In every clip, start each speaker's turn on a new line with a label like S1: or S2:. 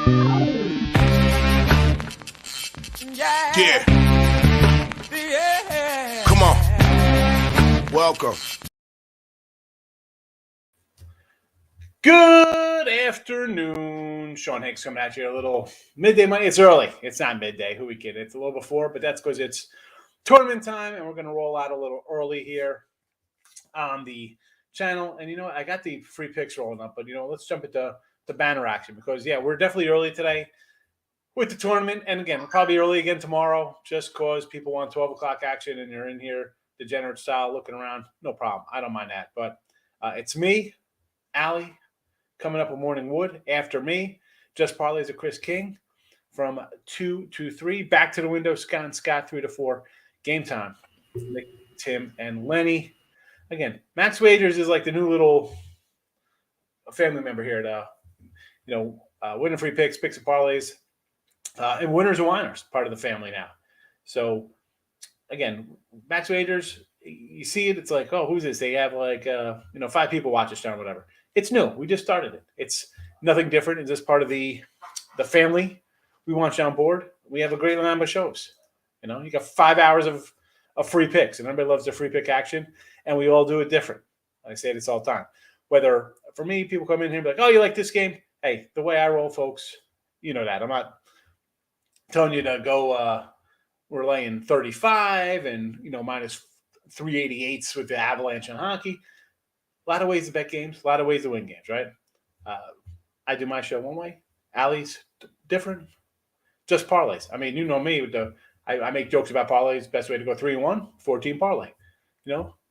S1: Yeah. Come on. Welcome.
S2: Good afternoon. Sean Higgs coming at you a little midday money. It's early. It's not midday. Who we kidding? It's a little before, but that's because it's tournament time and we're going to roll out a little early here on the channel. And, I got the free picks rolling up, but, let's jump into the banner action because, we're definitely early today with the tournament. And, again, we'll probably early again tomorrow just because people want 12 o'clock action and you're in here degenerate style looking around. No problem. I don't mind that. But it's me, Allie, coming up with Morning Wood. After me, Just Parlays of Chris King from 2 to 3. Back to the window, Scott and Scott, 3 to 4. Game time. Nick, Tim, and Lenny. Again, Max Wagers is like the new little family member here to, winning free picks and parlays, and winners and whiners, part of the family now. So, again, Max Wagers, you see it, it's like, oh, who's this? They have 5 people watch this channel, whatever. It's new. We just started it. It's nothing different. It's just part of the family. We want you on board. We have a great lineup of shows. You got 5 hours of free picks, and everybody loves the free pick action, and we all do it different. I say this all the time. Whether, for me, people come in here and be like, oh, you like this game? Hey, the way I roll, folks, you know that. I'm not telling you to go we're laying 35 and, minus 388s with the Avalanche and hockey. A lot of ways to bet games, a lot of ways to win games, right? I do my show one way. Allie's different. Just parlays. I mean, you know me. I make jokes about parlays. Best way to go 3-1, 14 parlay.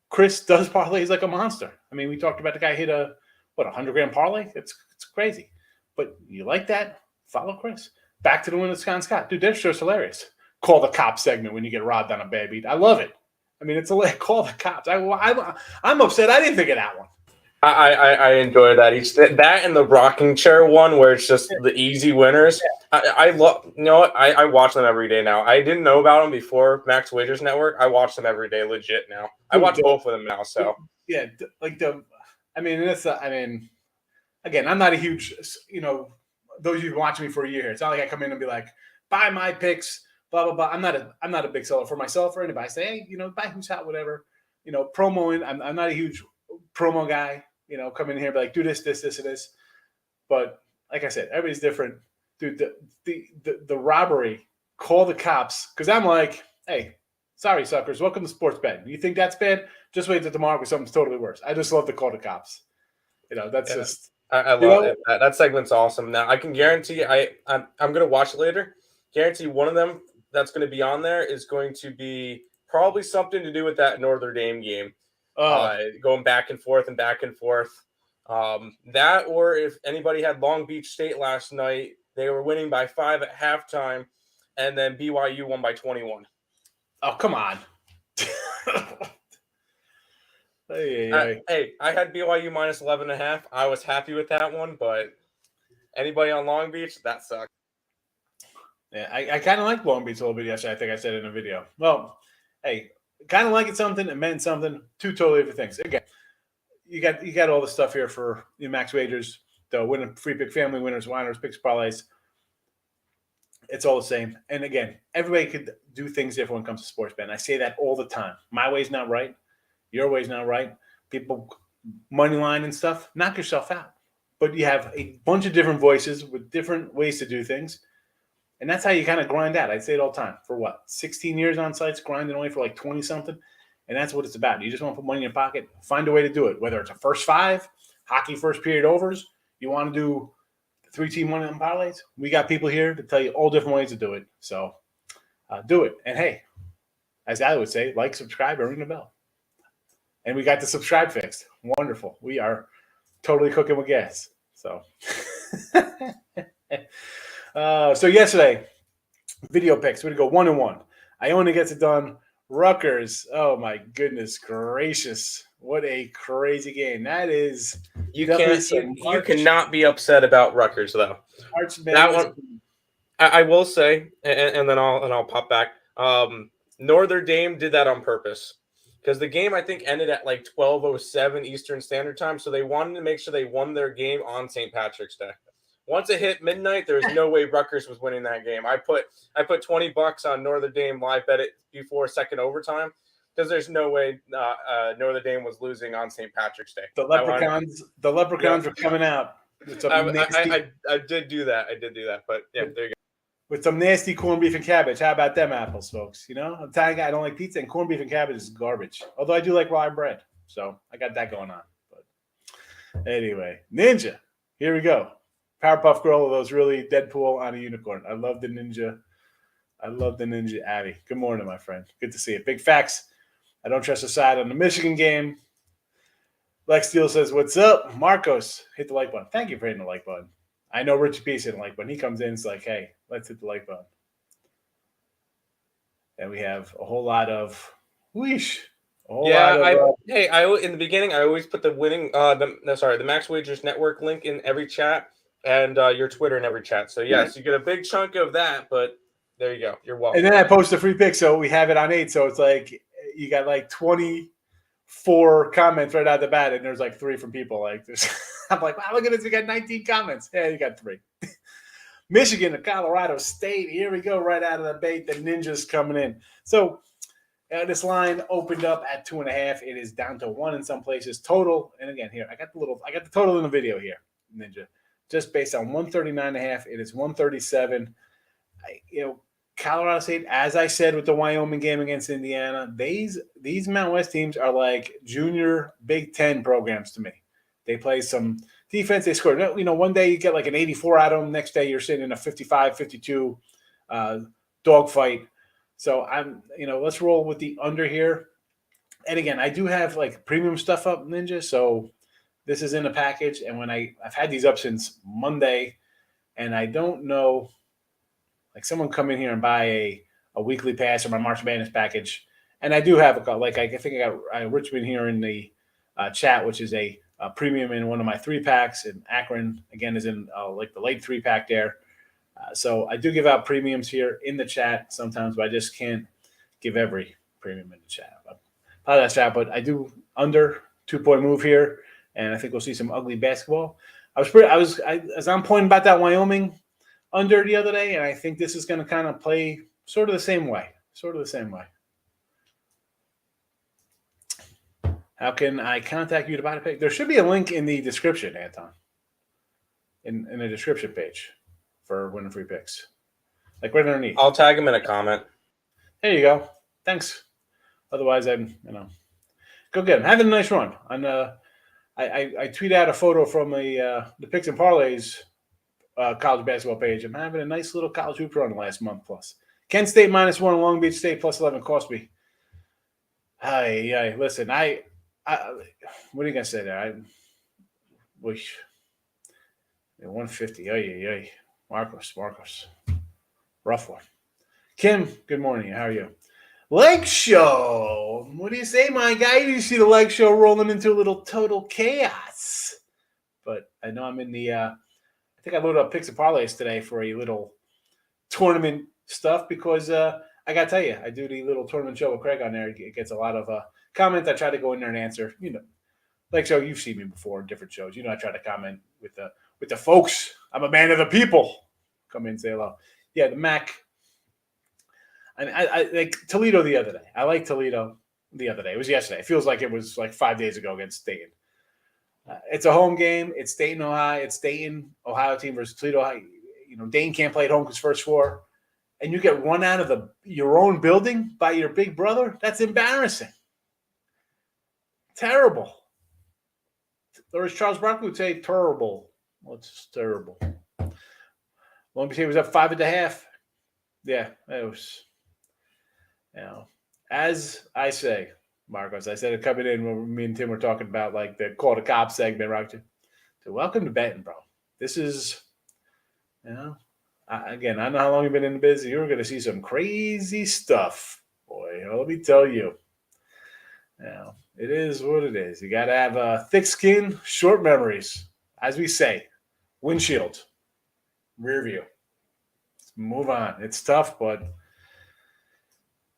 S2: Chris does parlays like a monster. I mean, we talked about the guy hit a 100-gram parlay? It's crazy. But you like that? Follow Chris. Back to the win with Scott. Dude, that's just hilarious. Call the cops segment when you get robbed on a bad beat. I love it. I mean, it's a call the cops. I'm upset I didn't think of that one.
S3: I enjoy that. That and the rocking chair one where it's just the easy winners. I love. I watch them every day now. I didn't know about them before Max Wagers Network. I watch them every day, legit now. I watch both of them now. So
S2: yeah, again, I'm not a huge. Those of you watching me for a year, it's not like I come in and be like, buy my picks. Blah blah blah. I'm not a big seller for myself or anybody. I say, hey, buy who's hot, whatever. Promoing. I'm not a huge promo guy. Come in here and be like, do this, and this. But like I said, everybody's different. Dude, the robbery, call the cops. Because I'm like, hey, sorry, suckers. Welcome to sports betting. You think that's bad? Just wait till tomorrow because something's totally worse. I just love to call the cops. Just.
S3: I love it. That segment's awesome. Now I can guarantee I'm gonna watch it later. Guarantee one of them that's going to be on there is going to be probably something to do with that Notre Dame game. Going back and forth. That, or if anybody had Long Beach State last night, they were winning by 5 at halftime, and then BYU won by 21.
S2: Oh, come on.
S3: Hey, I had BYU minus 11.5. I was happy with that one, but anybody on Long Beach, that sucked.
S2: Yeah, I kind of like Long Beach a little bit yesterday. I think I said in a video. Well, hey, kind of like it something. It meant something. Two totally different things. Again, you got all the stuff here for Max Wagers, the winning free pick family, winners, whiners, picks, parlays. It's all the same. And again, everybody could do things different when it comes to sports betting. I say that all the time. My way's not right. Your way's not right. People money line and stuff. Knock yourself out. But you have a bunch of different voices with different ways to do things. And that's how you kind of grind out. I say it all the time. For what? 16 years on sites, grinding away for like 20-something. And that's what it's about. You just want to put money in your pocket. Find a way to do it. Whether it's a first 5, hockey first period overs, you want to do 3-team money on parlays. We got people here to tell you all different ways to do it. So do it. And hey, as I would say, like, subscribe, and ring the bell. And we got the subscribe fixed. Wonderful. We are totally cooking with gas. So so yesterday, video picks. We're going to go 1-1. Iona gets it done. Rutgers. Oh, my goodness gracious. What a crazy game. That is.
S3: You cannot be upset about Rutgers, though. That one, I will say, and then I'll pop back. Notre Dame did that on purpose. Because the game, I think, ended at like 12:07 Eastern Standard Time. So they wanted to make sure they won their game on St. Patrick's Day. Once it hit midnight, there was no way Rutgers was winning that game. I put $20 on Notre Dame live bet it before second overtime because there's no way Notre Dame was losing on St. Patrick's Day.
S2: The leprechauns were coming out.
S3: I did do that. But yeah, there you go.
S2: With some nasty corned beef and cabbage. How about them apples, folks? You know, I'm Italian guy. I don't like pizza, and corned beef and cabbage is garbage. Although I do like rye bread, so I got that going on. But anyway, Ninja, here we go. Powerpuff Girl, those really Deadpool on a unicorn. I love the Ninja. Abby. Good morning, my friend. Good to see you. Big facts. I don't trust the side on the Michigan game. Lex Steele says, "What's up, Marcos? Hit the like button." Thank you for hitting the like button. I know Richie Peace hit the like button. He comes in, it's like, "Hey, let's hit the like button." And we have a whole lot of whoosh.
S3: In the beginning, I always put the winning, the Max Wagers Network link in every chat and your Twitter in every chat. So yes, you get a big chunk of that, but there you go. You're welcome.
S2: And then I post a free pick, so we have it on 8. So it's like you got like 24 comments right out the bat, and there's like 3 from people. Like this, I'm like, wow, look at this. We got 19 comments. Yeah, you got 3. Michigan to Colorado State. Here we go, right out of the bait. The Ninjas coming in. So this line opened up at 2.5. It is down to 1 in some places total. And again, here I got the total in the video here, Ninja. Just based on 139.5, it is 137. Colorado State, as I said with the Wyoming game against Indiana, these Mountain West teams are like junior Big Ten programs to me. They play some defense. They score. One day you get like an 84 out of them. Next day you're sitting in a 55, 52 dogfight. So let's roll with the under here. And again, I do have like premium stuff up, Ninja. So this is in a package. And when I've had these up since Monday, and I don't know, like someone come in here and buy a weekly pass or my March Madness package. And I do have I think I got Richmond here in the chat, which is a premium in one of my 3-packs, and Akron again is in like the late 3-pack there. So I do give out premiums here in the chat sometimes, but I just can't give every premium in the chat. Part of that chat, but I do under 2-point move here, and I think we'll see some ugly basketball. As I'm pointing about that Wyoming under the other day, and I think this is going to kind of play sort of the same way. How can I contact you to buy the pick? There should be a link in the description, Anton, in the description page for winning free picks. Like right underneath.
S3: I'll tag him in a comment.
S2: There you go. Thanks. Otherwise, go get him. Having a nice run. I tweet out a photo from the Picks and Parlays college basketball page. I'm having a nice little college hoop run the last month plus. Kent State -1 and Long Beach State +11 cost me. Listen, what are you gonna say there? I wish 150. Marcos, rough one. Kim, good morning. How are you? Leg show. What do you say, my guy? You see the leg show rolling into a little total chaos. But I know I'm in the. I think I loaded up Picks and Parlays today for a little tournament stuff because I gotta tell you, I do the little tournament show with Craig on there. It gets a lot of comments. I try to go in there and answer. Like show you've seen me before in different shows. I try to comment with the folks. I'm a man of the people. Come in and say hello. Yeah, the MAC. I like Toledo the other day. I like Toledo the other day. It was yesterday. It feels like it was like 5 days ago against Dayton. It's a home game. It's Dayton, Ohio. It's Dayton, Ohio team versus Toledo, Ohio. Dayton can't play at home because first 4. And you get run out of your own building by your big brother? That's embarrassing. Terrible. Or as Charles Barkley would say, terrible. Well, it's terrible. Long Beach State was up 5.5. Yeah, it was. As I say, Marcos, I said it coming in when me and Tim were talking about like the Call the Cop segment, right? So welcome to betting, bro. This is, again, I don't know how long you've been in the business. You're going to see some crazy stuff, boy. Let me tell you. It is what it is. You got to have thick skin, short memories. As we say, windshield, rear view. Let's move on. It's tough, but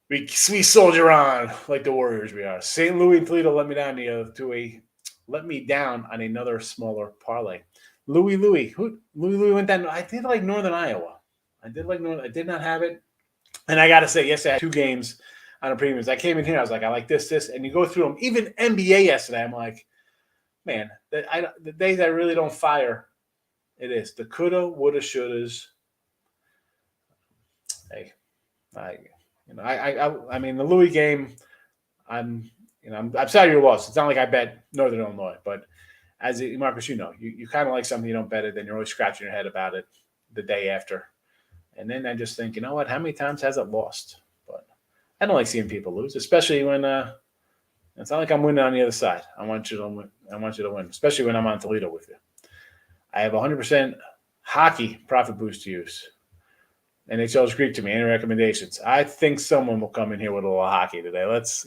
S2: we soldier on like the Warriors we are. St. Louis and Toledo let me down on another smaller parlay. Louis. Louis went down. I did like Northern Iowa. I did not have it. And I got to say, yes, I had 2 games on a premiums. I came in here. I was like, I like this. And you go through them. Even NBA yesterday, I'm like, man, the days I really don't fire, it is. The coulda, woulda, shouldas. Hey, I mean, the Louis game, I'm sorry you lost. It's not like I bet Northern Illinois, but as Marcus, you kind of like something you don't bet it, then you're always scratching your head about it the day after. And then I just think, you know what? How many times has it lost? But I don't like seeing people lose, especially when it's not like I'm winning on the other side. I want you to win. I want you to win, especially when I'm on Toledo with you. I have 100% hockey profit boost to use. NHL's Greek to me. Any recommendations? I think someone will come in here with a little hockey today. Let's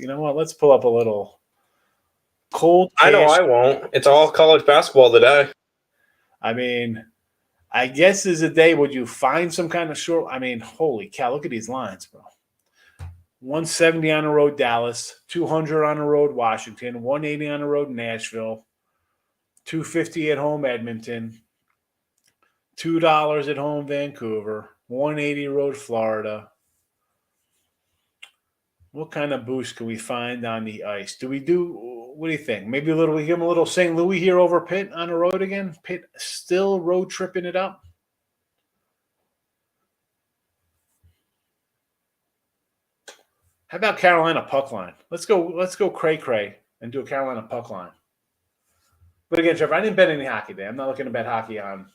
S2: pull up a little cold cash.
S3: I know I won't. It's all college basketball today.
S2: I mean, I guess is a day would you find some kind of short. I mean, holy cow, look at these lines, bro. 170 on the road, Dallas, 200 on the road, Washington, 180 on the road, Nashville, 250 at home, Edmonton, $2 at home, Vancouver, 180 road, Florida. What kind of boost can we find on the ice? What do you think? Maybe we give them a little St. Louis here over Pitt on the road again. Pitt still road tripping it up. How about Carolina puck line? Let's go cray and do a Carolina puck line. But again, Trevor, I didn't bet any hockey today. I'm not looking to bet hockey on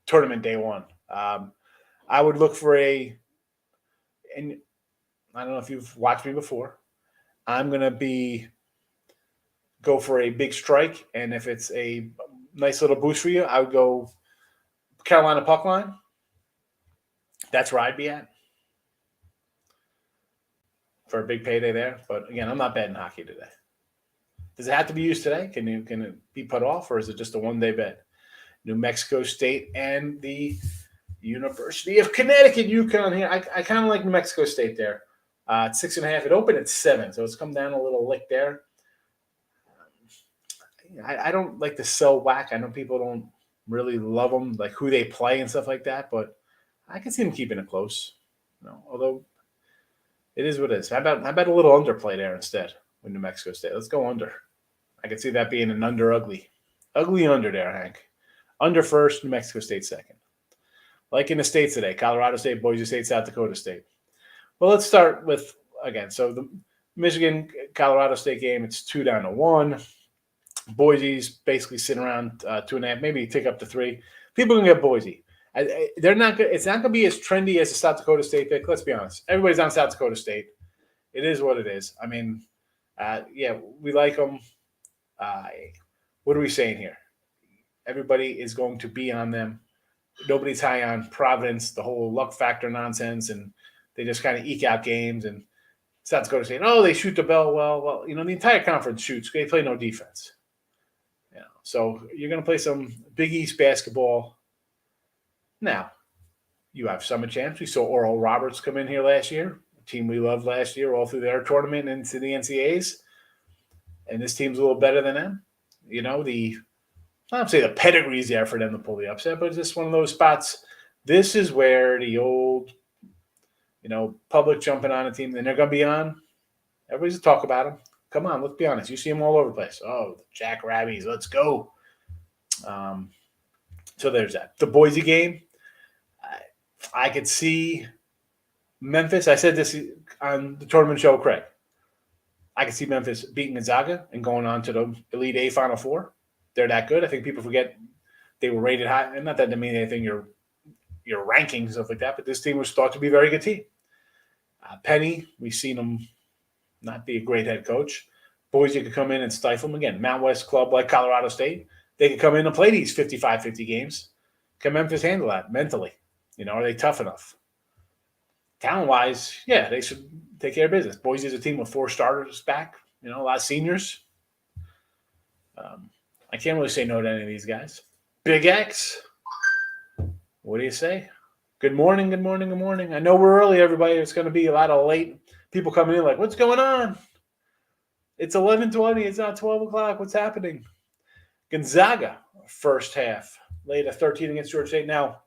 S2: tournament day 1. I would look for and I don't know if you've watched me before. I'm going to go for a big strike, and if it's a nice little boost for you, I would go Carolina puck line. That's where I'd be at for a big payday there. But again, I'm not betting hockey today. Does it have to be used today? Can it be put off, or is it just a one-day bet? New Mexico State and the University of Connecticut, UConn here. I kind of like New Mexico State there. It's 6.5. It opened at 7, so it's come down a little lick there. I don't like to sell whack. I know people don't really love them, like who they play and stuff like that, but I can see them keeping it close. Although it is what it is. How about a little underplay there instead with New Mexico State? Let's go under. I can see that being an under ugly under there, Hank. Under first, New Mexico State second. Like in the states today, Colorado State, Boise State, South Dakota State. Well, let's start with, again, so the Michigan-Colorado State game, it's 2-1. Boise's basically sitting around 2.5, maybe take up to 3. People can get Boise. They're not good. It's not going to be as trendy as the South Dakota State pick. Let's be honest. Everybody's on South Dakota State. It is what it is. I mean, we like them. What are we saying here? Everybody is going to be on them. Nobody's high on Providence, the whole luck factor nonsense, and they just kind of eke out games. And South Dakota State, they shoot the bell well. The entire conference shoots. They play no defense. So you're going to play some Big East basketball. Now, you have some chance. We saw Oral Roberts come in here last year, a team we loved last year, all through their tournament into the NCAAs. And this team's a little better than them. I don't say the pedigree's there for them to pull the upset, but it's just one of those spots. This is where the old, public jumping on a team, and they're going to be on. Everybody's talk about them. Come on, let's be honest. You see them all over the place. Oh, the Jackrabbits, let's go. So there's that. The Boise game, I could see Memphis. I said this on the tournament show, Craig. I could see Memphis beating Gonzaga and going on to the Elite Eight Final Four. They're that good. I think people forget they were rated high. And not that they mean anything, your rankings, stuff like that, but this team was thought to be a very good team. Penny, we've seen him not be a great head coach. Boise could come in and stifle them again. Mount West club like Colorado State, they could come in and play these 55-50 games. Can Memphis handle that mentally? Are they tough enough? Talent-wise, yeah, they should take care of business. Boise is a team with 4 starters back, a lot of seniors. I can't really say no to any of these guys. Big X, what do you say? Good morning. I know we're early, everybody. It's going to be a lot of late people coming in like, what's going on? It's 11:20. It's not 12 o'clock. What's happening? Gonzaga, first half. Laid a 13 against Georgia State. Now,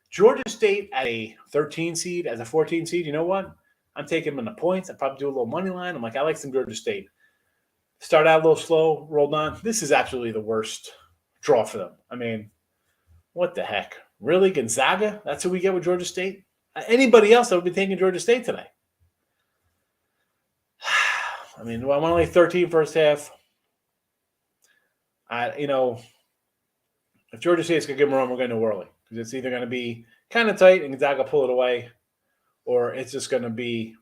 S2: Georgia State at a 13 seed, as a 14 seed, you know what? I'm taking them in the points. I probably do a little money line. I'm like, I like some Georgia State. Start out a little slow, rolled on. This is absolutely the worst draw for them. I mean, what the heck? Really? Gonzaga? That's who we get with Georgia State? Anybody else that would be taking Georgia State today? I mean, I went only 13 first half. If Georgia State's going to give them a run, we're going to know early. Because it's either going to be kind of tight and Gonzaga pull it away, or it's just going to be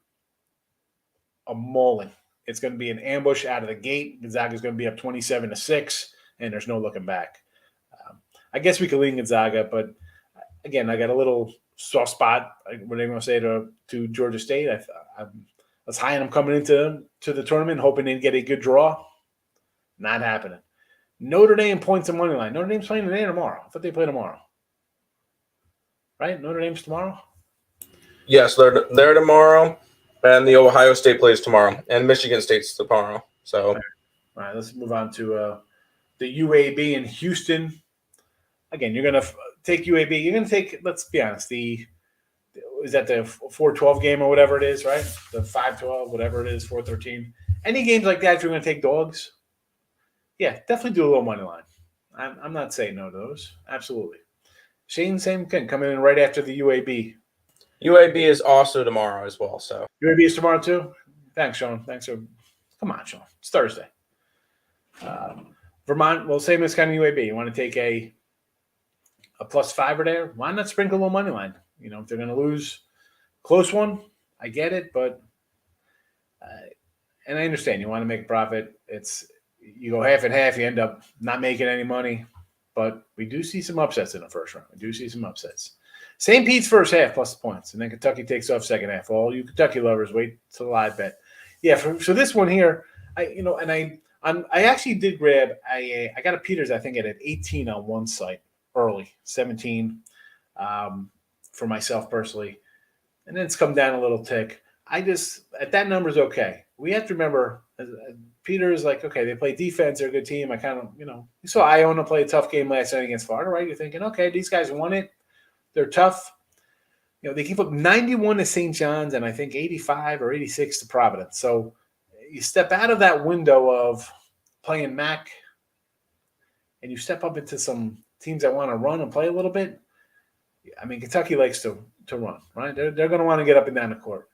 S2: a mauling. It's going to be an ambush out of the gate. Gonzaga's going to be up 27-6, and there's no looking back. I guess we could lean Gonzaga, but again, I got a little soft spot. What am I going to say to Georgia State? I was high on them coming into the tournament, hoping they'd get a good draw. Not happening. Notre Dame points and money line. Notre Dame's playing today or tomorrow? I thought they play tomorrow. Right? Notre Dame's tomorrow?
S3: Yes, they're tomorrow, and the Ohio State plays tomorrow, and Michigan State's tomorrow. So,
S2: all right, let's move on to the UAB in Houston. Again, you're going to take UAB. You're going to take, let's be honest, is that the 4-12 game or whatever it is, right? The 5-12, whatever it is, 4-13. Any games like that, if you're going to take dogs, yeah, definitely do a little money line. I'm not saying no to those. Absolutely. Shane, same thing, coming in right after the UAB.
S3: UAB is also tomorrow as well. So
S2: UAB is tomorrow too? Thanks, Sean. Come on, Sean. It's Thursday. Vermont, well, same as kind of UAB. You want to take a +5 there? Why not sprinkle a little money line? If they're going to lose, close one, I get it, but and I understand you want to make a profit. You go half and half, you end up not making any money. But we do see some upsets in the first round. We do see some upsets. St. Pete's first half plus points, and then Kentucky takes off second half. All you Kentucky lovers, wait till the live bet. Yeah, so this one here, I actually did grab I got a Peters, I think, at 18 on one site early, 17 for myself personally, and then it's come down a little tick. At that number's okay. We have to remember. Peter's like, okay, they play defense. They're a good team. I kind of, you saw Iona play a tough game last night against Florida, right? You're thinking, okay, these guys won it. They're tough. They gave up 91 to St. John's and I think 85 or 86 to Providence. So you step out of that window of playing MAC and you step up into some teams that want to run and play a little bit. I mean, Kentucky likes to run, right? They're going to want to get up and down the court.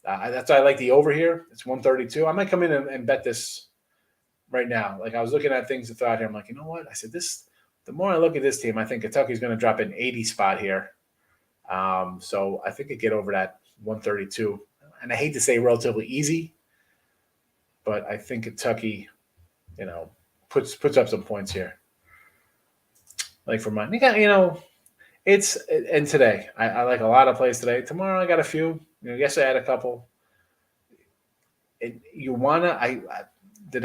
S2: That's why I like the over here. It's 132. I might come in and bet this right now. Like I was looking at things throughout here. I'm like, you know what? I said this. The more I look at this team, I think Kentucky's going to drop an 80 spot here. So I think it get over that 132. And I hate to say relatively easy, but I think Kentucky, puts up some points here. Like for mine, it's and today I like a lot of plays today. Tomorrow I got a few. Yes, I had a couple. Did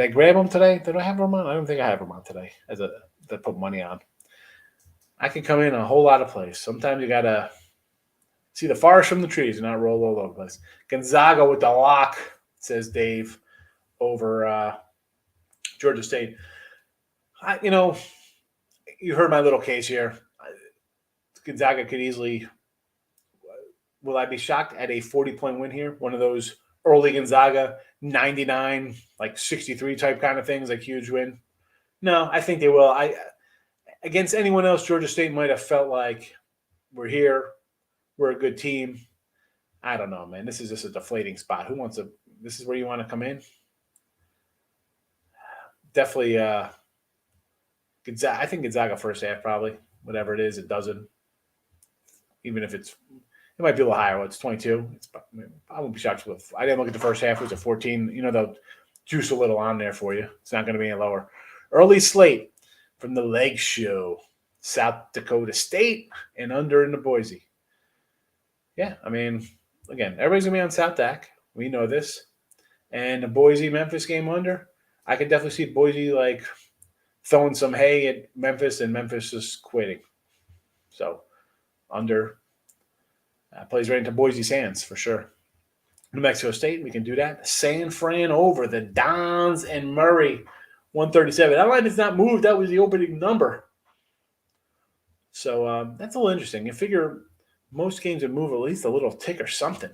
S2: I grab them today? Did I have them on? I don't think I have them on today to put money on. I can come in a whole lot of plays. Sometimes you gotta see the forest from the trees and not roll all over the place. Gonzaga with the lock, says Dave, over Georgia State. You heard my little case here. Gonzaga could easily. Will I be shocked at a 40-point win here? One of those early Gonzaga 99, like 63 type kind of things, like huge win. No, I think they will. Against anyone else, Georgia State might have felt like we're here, we're a good team. I don't know, man. This is just a deflating spot. This is where you want to come in? Definitely Gonzaga. I think Gonzaga first half probably. Whatever it is, it doesn't. Even if it might be a little higher. Well, it's 22. I won't be shocked if I didn't look at the first half. It was a 14. They'll juice a little on there for you. It's not going to be any lower. Early slate from the Leg Show, South Dakota State, and under in the Boise. Yeah, I mean, again, everybody's going to be on South Dak. We know this. And the Boise-Memphis game under, I could definitely see Boise, throwing some hay at Memphis and Memphis just quitting. So, under plays right into Boise's hands for sure. New Mexico State, we can do that. San Fran over the Dons and Murray. 137. That line has not moved. That was the opening number. So that's a little interesting. You figure most games would move at least a little tick or something.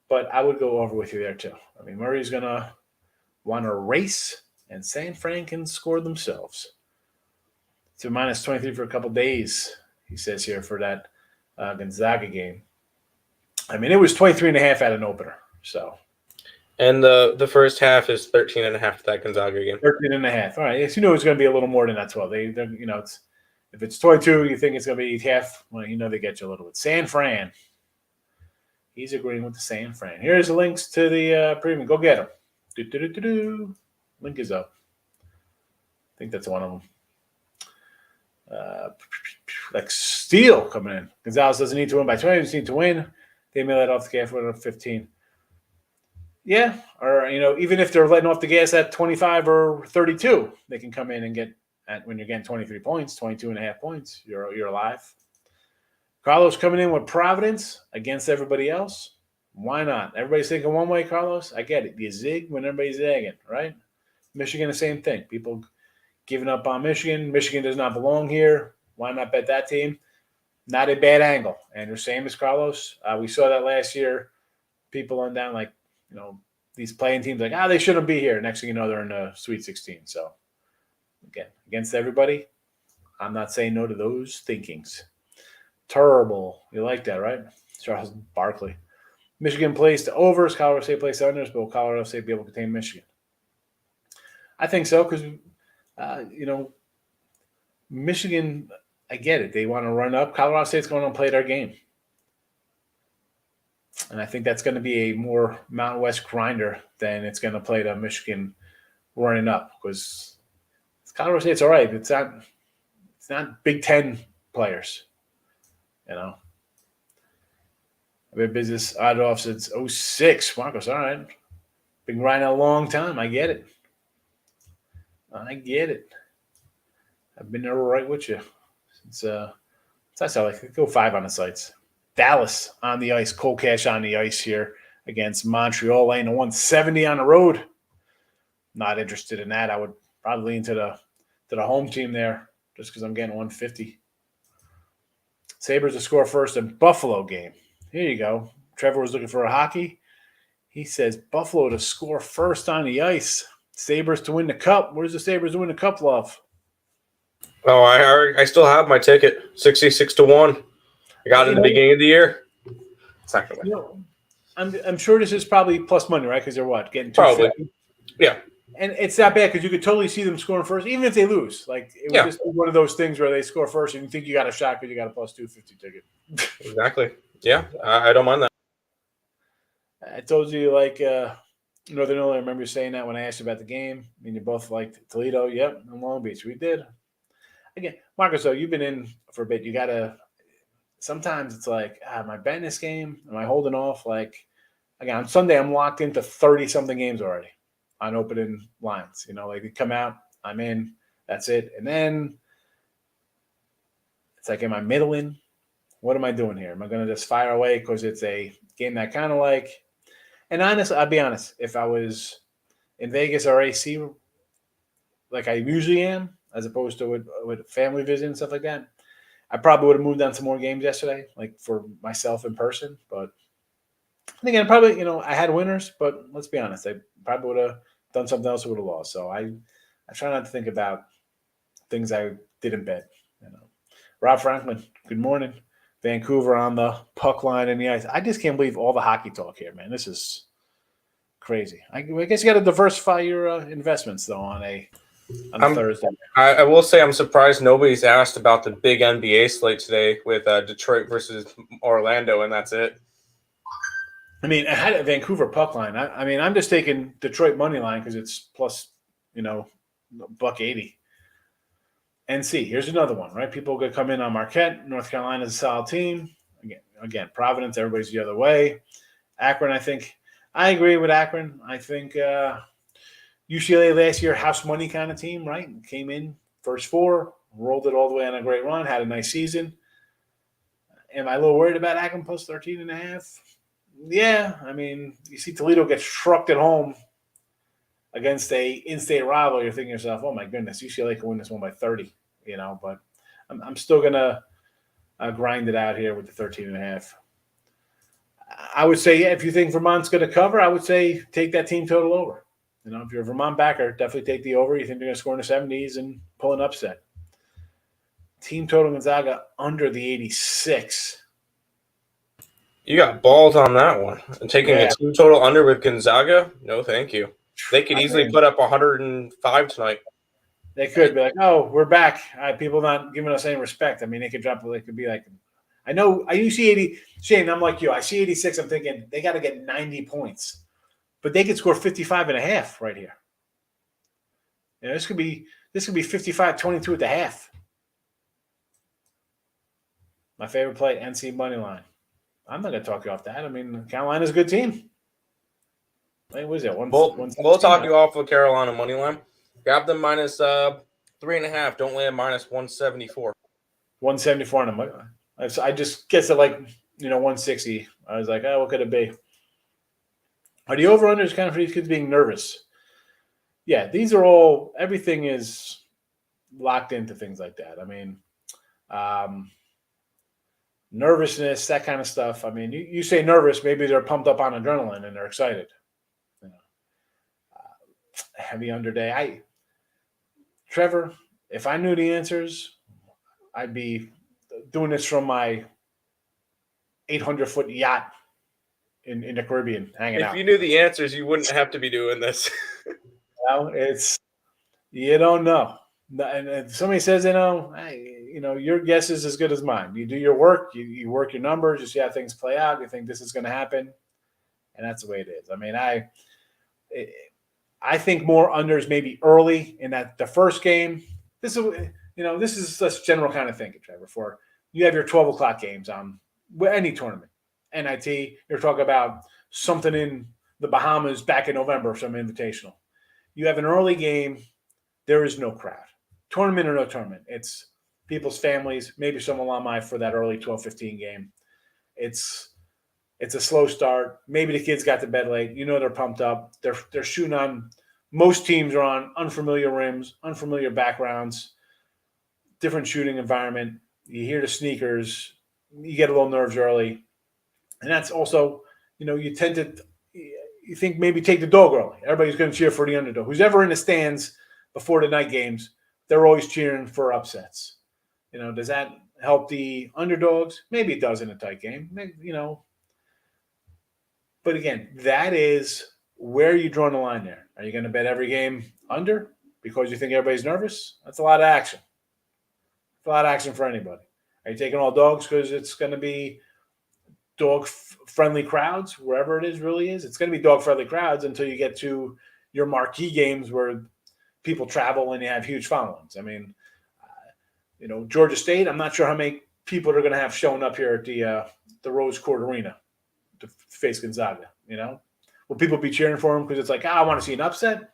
S2: But I would go over with you there too. I mean, Murray's going to want to race, and San Fran can score themselves. To minus 23 for a couple days, he says here, for that Gonzaga game. I mean, it was 23.5 at an opener. So,
S3: and the first half is 13.5 that Gonzaga game.
S2: 13.5. All right, yes, you know it's going to be a little more than that 12. It's if it's 22, you think it's going to be half. Well, they get you a little bit. San Fran. He's agreeing with the San Fran. Here's the links to the premium. Go get them. Link is up. I think that's one of them. Like Steele coming in. Gonzalez doesn't need to win by 20. He just need to win. They may let off the gas with 15. Yeah, or even if they're letting off the gas at 25 or 32, they can come in and get when you're getting 23 points, 22.5 points. You're alive. Carlos coming in with Providence against everybody else. Why not? Everybody's thinking one way, Carlos. I get it. You zig when everybody's zagging, right? Michigan, the same thing. People giving up on Michigan. Michigan does not belong here. Why not bet that team? Not a bad angle. And the same as Carlos. We saw that last year. People on down these playing teams like, they shouldn't be here. Next thing you know, they're in the Sweet 16. So, again, against everybody, I'm not saying no to those thinkings. Terrible. You like that, right? Charles Barkley. Michigan plays to overs. Colorado State plays to unders, but will Colorado State be able to contain Michigan? I think so because, Michigan, I get it. They want to run up. Colorado State's going to play their game. And I think that's going to be a more Mountain West grinder than it's going to play to Michigan running up because Colorado State's all right. It's not Big Ten players. I've been business odd off since 06. Marcos, all right. Been grinding a long time. I get it. I've been there right with you. Since I like go 5 on the sites. Dallas on the ice. Cold cash on the ice here against Montreal. Laying a 170 on the road. Not interested in that. I would probably lean to the home team there just because I'm getting 150. Sabres to score first in Buffalo game. Here you go. Trevor was looking for a hockey. He says Buffalo to score first on the ice. Sabres to win the cup. Where's the Sabres to win the cup, love?
S3: Oh, I still have my ticket. 66-1. I got it in the beginning of the year. It's not gonna win.
S2: I'm sure this is probably plus money, right? Because they're what? Getting 250?
S3: Probably. Yeah.
S2: And it's not bad because you could totally see them scoring first, even if they lose. Like it was just one of those things where they score first and you think you got a shot because you got a plus 250 ticket.
S3: Exactly. Yeah, I don't mind that.
S2: I told you Northern Illinois. I remember you saying that when I asked you about the game. I mean, you both liked Toledo. Yep, and Long Beach. We did. Again, Marcus, though, you've been in for a bit. You got to – sometimes it's like, am I betting this game? Am I holding off? Again, on Sunday, I'm locked into 30-something games already on opening lines. They come out, I'm in, that's it. And then it's like, am I middling? What am I doing here? Am I going to just fire away because it's a game that I kind of like? And honestly, I'll be honest, if I was in Vegas or AC like I usually am, as opposed to with family visit and stuff like that, I probably would have moved on to more games yesterday, like for myself in person. But again, probably, I had winners, but let's be honest, I probably would have done something else, would have lost. So I try not to think about things I didn't bet. Rob Franklin, good morning. Vancouver on the puck line in the ice. I just can't believe all the hockey talk here, man. This is crazy. I guess you got to diversify your investments, though, on a Thursday.
S3: I will say I'm surprised nobody's asked about the big NBA slate today with Detroit versus Orlando, and that's it.
S2: I mean, I had a Vancouver puck line. I mean, I'm just taking Detroit money line because it's plus, $1.80. NC, here's another one, right? People could come in on Marquette. North Carolina's a solid team. Again, Providence, everybody's the other way. Akron, I agree with Akron. I think UCLA last year, house money kind of team, right? Came in first 4, rolled it all the way on a great run, had a nice season. Am I a little worried about Akron plus 13.5? Yeah, I mean, you see Toledo get trucked at home against a in-state rival, you're thinking to yourself, "Oh my goodness, UCLA can win this one by 30." But I'm still gonna grind it out here with the 13.5. I would say, yeah, if you think Vermont's going to cover, I would say take that team total over. If you're a Vermont backer, definitely take the over. You think they're going to score in the 70s and pull an upset. Team total Gonzaga under the 86.
S3: You got balls on that one. And taking a team total under with Gonzaga? No, thank you. They could easily put up 105 tonight.
S2: They could be like, "Oh, we're back." People not giving us any respect. I mean, they could drop. They could be like, I know. I see 80. Shane, I'm like you. I see 86. I'm thinking they got to get 90 points, but they could score 55.5 right here. This could be 55-22 at the half. My favorite play, NC money line. I'm not going to talk you off that. I mean, Carolina's a good team. What is it?
S3: We'll talk you off of Carolina money line. Grab them minus 3.5. Don't land minus 174.
S2: 174 on them. I just guess it like 160. I was like, oh, what could it be? Are the over-unders kind of for these kids being nervous? Yeah, these are all. Everything is locked into things like that. I mean, nervousness, that kind of stuff. I mean, you say nervous, maybe they're pumped up on adrenaline and they're excited. Heavy under day. Trevor, if I knew the answers, I'd be doing this from my 800-foot yacht in the Caribbean, hanging out.
S3: If you knew the answers, you wouldn't have to be doing this.
S2: Well, you don't know. And if somebody says, your guess is as good as mine. You do your work, you work your numbers, you see how things play out, you think this is going to happen, and that's the way it is. I mean, I think more unders maybe early in the first game. This is just general kind of thinking, Trevor. For you have your 12 o'clock games on any tournament, NIT. You're talking about something in the Bahamas back in November, some invitational. You have an early game. There is no crowd. Tournament or no tournament. It's people's families, maybe some alumni for that early 12-15 game. It's a slow start. Maybe the kids got to bed late. They're pumped up. They're shooting on. Most teams are on unfamiliar rims, unfamiliar backgrounds, different shooting environment. You hear the sneakers. You get a little nerves early. And that's also, you tend to you think maybe take the dog early. Everybody's going to cheer for the underdog. Who's ever in the stands before the night games, they're always cheering for upsets. Does that help the underdogs? Maybe it does in a tight game. But again, that is where you draw the line there. Are you going to bet every game under because you think everybody's nervous? That's a lot of action. It's a lot of action for anybody. Are you taking all dogs because it's going to be dog-friendly crowds, wherever it really is? It's going to be dog-friendly crowds until you get to your marquee games where people travel and you have huge followings. I mean, Georgia State, I'm not sure how many people are going to have shown up here at the Rose Court Arena to face Gonzaga. Will people be cheering for them because it's like, I want to see an upset?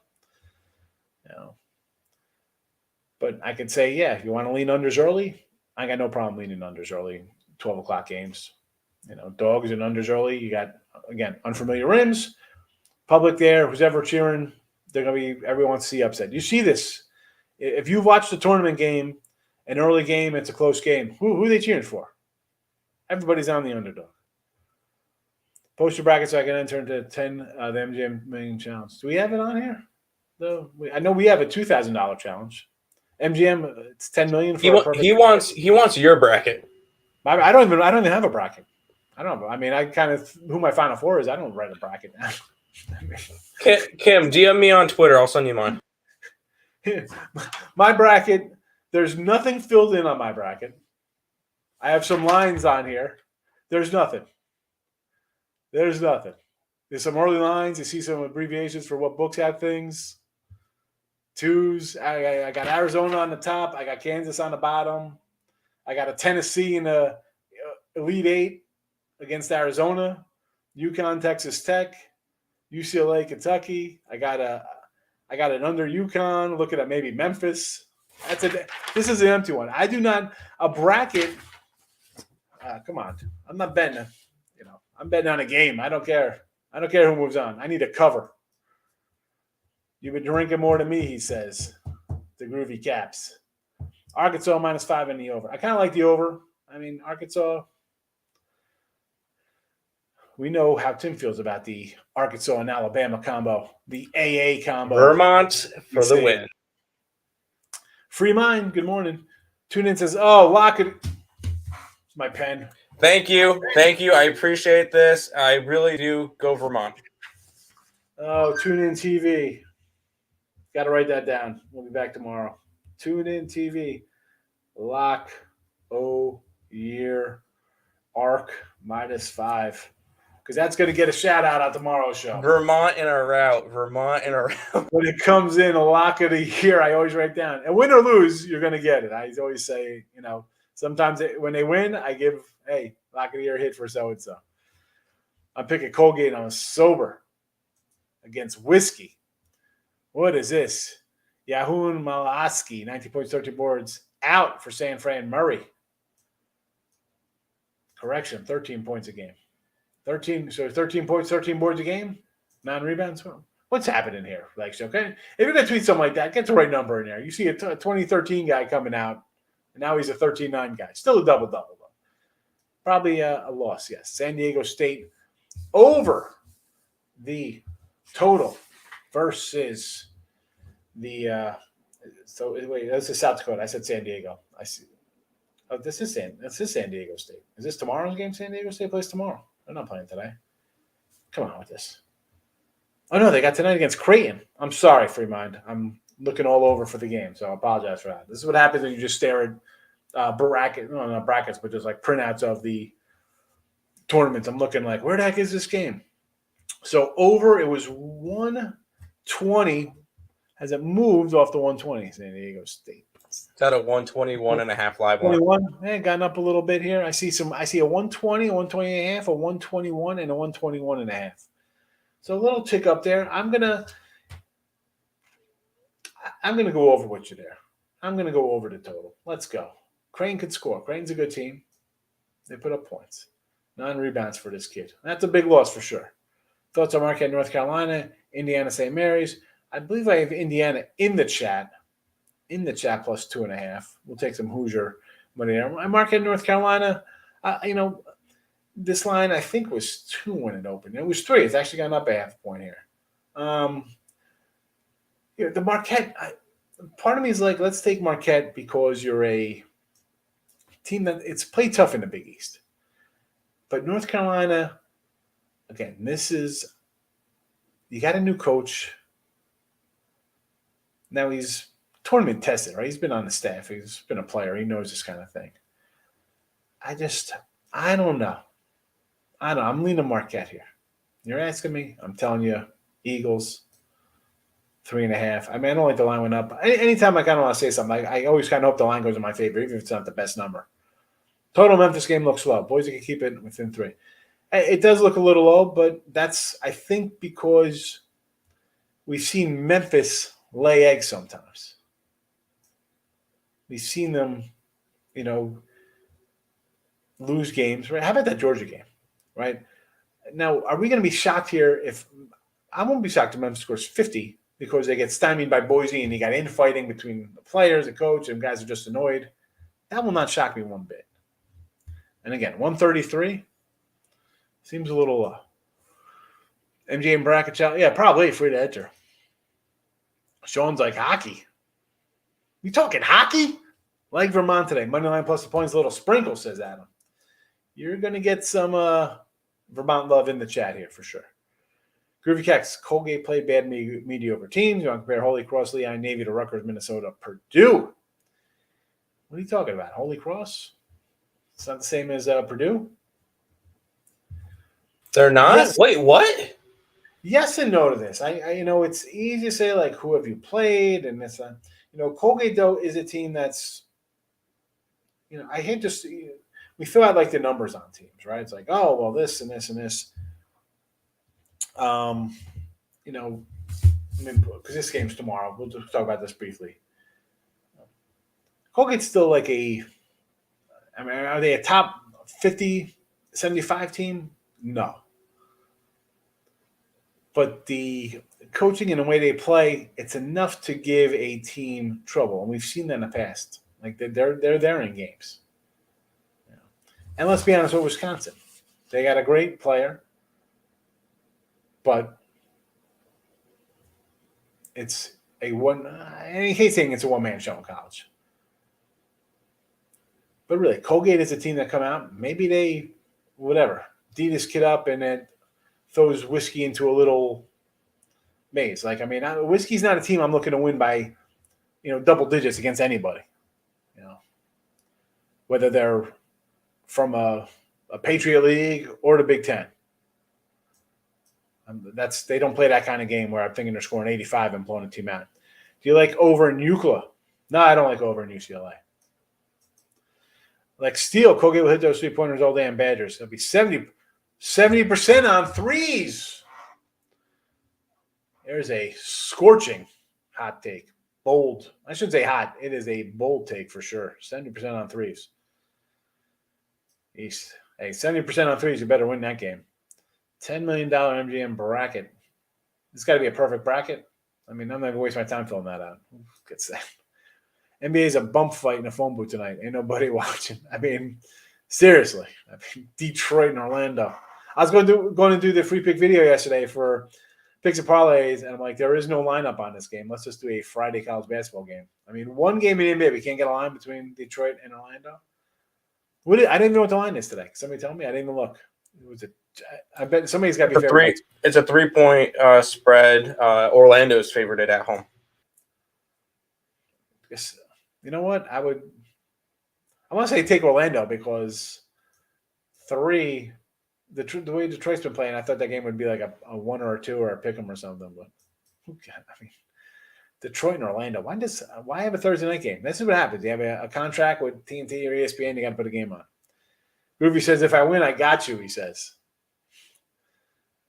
S2: But I could say, yeah, if you want to lean unders early, I got no problem leaning unders early, 12 o'clock games. Dogs and unders early. You got, again, unfamiliar rims, public there, who's ever cheering, everyone wants to see upset. You see this. If you've watched a tournament game, an early game, it's a close game. Who are they cheering for? Everybody's on the underdog. Post your bracket so I can enter into 10 the MGM Million Challenge. Do we have it on here? No. I know we have a $2,000 challenge. MGM, it's $10 million for
S3: he wants your bracket.
S2: I don't even have a bracket. I don't know. I mean, who my Final Four is. I don't write a bracket now.
S3: Kim, DM me on Twitter. I'll send you mine.
S2: My bracket, there's nothing filled in on my bracket. I have some lines on here. There's nothing. There's some early lines. You see some abbreviations for what books have things. Twos. I got Arizona on the top. I got Kansas on the bottom. I got a Tennessee in the Elite Eight against Arizona. UConn, Texas Tech. UCLA, Kentucky. I got an under UConn. Looking at maybe Memphis. This is an empty one. I do not a bracket. Come on, I'm not betting. I'm betting on a game. I don't care. I don't care who moves on. I need a cover. You've been drinking more than me, he says. The Groovy Caps. Arkansas -5 in the over. I kind of like the over. I mean, Arkansas, we know how Tim feels about the Arkansas and Alabama combo, the AA combo.
S3: Vermont for the win.
S2: Free mind. Good morning. Tune in says, "Oh, lock it." It's my pen.
S3: Thank you. I appreciate this. I really do. Go Vermont.
S2: Oh, Tune In TV. Got to write that down. We'll be back tomorrow. Tune In TV. Lock year arc -5. Because that's going to get a shout out on tomorrow's show.
S3: Vermont in a route.
S2: When it comes in, a lock of the year, I always write down. And win or lose, you're going to get it. I always say, sometimes when they win, I give, hey, lock of the year hit for so-and-so. I'm picking Colgate on a sober against whiskey. What is this? Yahoo Malaski, 19 points, 13 boards, out for San Fran Murray. Correction, 13 points a game. 13 points, 13 boards a game, 9 rebounds. What's happening here, Lex? Okay, if you're gonna tweet something like that, get the right number in there. You see a 2013 guy coming out, and now he's a 13-9 guy. Still a double-double, though. Probably a loss, yes. San Diego State over the total versus the. So wait, this is South Dakota. I said San Diego. I see. Oh, this is San Diego State. Is this tomorrow's game? San Diego State plays tomorrow. They're not playing today. Come on with this. Oh, no, they got tonight against Creighton. I'm sorry, Free Mind. I'm looking all over for the game, so I apologize for that. This is what happens when you just stare at not brackets, but just like printouts of the tournaments. I'm looking like, where the heck is this game? So over, it was 120. Has it moved off the 120? San Diego State.
S3: It's at a 121.5 live
S2: 1. Gotten up a little bit here. I see a 120, a 120 and a half, a 121, and a 121 and a half. So a little tick up there. I'm gonna go over with you there. I'm gonna go over the total. Let's go. Crane could score. Crane's a good team. They put up points. 9 rebounds for this kid. That's a big loss for sure. Thoughts on Marquette, North Carolina, Indiana, St. Mary's. I believe I have Indiana in the chat. Plus 2.5. We'll take some Hoosier money there. Marquette, North Carolina. This line I think was 2 when it opened. It was 3. It's actually gone up a half point here. The Marquette. Part of me is like, let's take Marquette because you're a team that it's played tough in the Big East. But North Carolina, again, you got a new coach. Now he's tournament tested, right? He's been on the staff. He's been a player. He knows this kind of thing. I don't know. I'm leaning Marquette here. You're asking me. I'm telling you, Eagles, 3.5. I mean, I don't like the line went up. Anytime I kind of want to say something, I always kind of hope the line goes in my favor, even if it's not the best number. Total Memphis game looks low. Boise can keep it within 3. It does look a little low, but that's, I think, because we've seen Memphis lay eggs sometimes. We've seen them, lose games. Right? How about that Georgia game, right? Now, are we going to be shocked here if – I won't be shocked if Memphis scores 50 because they get stymied by Boise and you got infighting between the players, the coach, and guys are just annoyed. That will not shock me one bit. And again, 133 seems a little low. MJ and bracket challenge, yeah, probably free to enter. Sean's like, hockey. You talking hockey? Like Vermont today. Money line plus the points, a little sprinkle, says Adam. You're going to get some Vermont love in the chat here for sure. Groovy Kex, Colgate played bad mediocre teams. You want to compare Holy Cross, Lehigh, Navy to Rutgers, Minnesota, Purdue. What are you talking about? Holy Cross? It's not the same as Purdue?
S3: They're not?
S2: Yes.
S3: Wait, what?
S2: Yes and no to this. I it's easy to say, like, who have you played? And this, Colgate, though, is a team that's, I hate to see, we fill out, like, the numbers on teams, right? It's like, oh, well, this and this and this. Because this game's tomorrow. We'll just talk about this briefly. Colgate's still like are they a top 50, 75 team? No. But the coaching and the way they play, it's enough to give a team trouble, and we've seen that in the past. Like they're there in games. And let's be honest with Wisconsin, they got a great player, but it's a one. And you hate saying it's a one-man show in college, but really, Colgate is a team that come out. Maybe they, whatever, D this kid up and then throws whiskey into a little maze. Like, I mean, whiskey's not a team I'm looking to win by, double digits against anybody. Whether they're from a Patriot League or the Big Ten. They don't play that kind of game where I'm thinking they're scoring 85 and blowing a team out. Do you like over in UCLA? No, I don't like over in UCLA. Like Steele, Colgate will hit those 3-pointers all day in Badgers. It'll be 70% on threes. There's a scorching hot take. Bold. I shouldn't say hot. It is a bold take for sure. 70% on threes. East. Hey, 70% on threes, you better win that game. $10 million MGM bracket. It's got to be a perfect bracket. I mean, I'm not going to waste my time filling that out. Who gets that? NBA's a bump fight in a phone booth tonight. Ain't nobody watching. I mean, seriously. Detroit and Orlando. I was going to do the free pick video yesterday for picks and parlays, and I'm like, there is no lineup on this game. Let's just do a Friday college basketball game. I mean, one game in the NBA, we can't get a line between Detroit and Orlando. I didn't even know what the line is today. Somebody tell me. I didn't even look. I bet somebody's got to be favored.
S3: It's a 3-point spread. Orlando's favored it at home.
S2: You know what? I want to say take Orlando because 3. The way Detroit's been playing, I thought that game would be like a 1 or a 2 or a pick 'em or something. But I mean, Detroit and Orlando. Why have a Thursday night game? This is what happens. You have a contract with TNT or ESPN. You got to put a game on. Groovy says, "If I win, I got you." He says.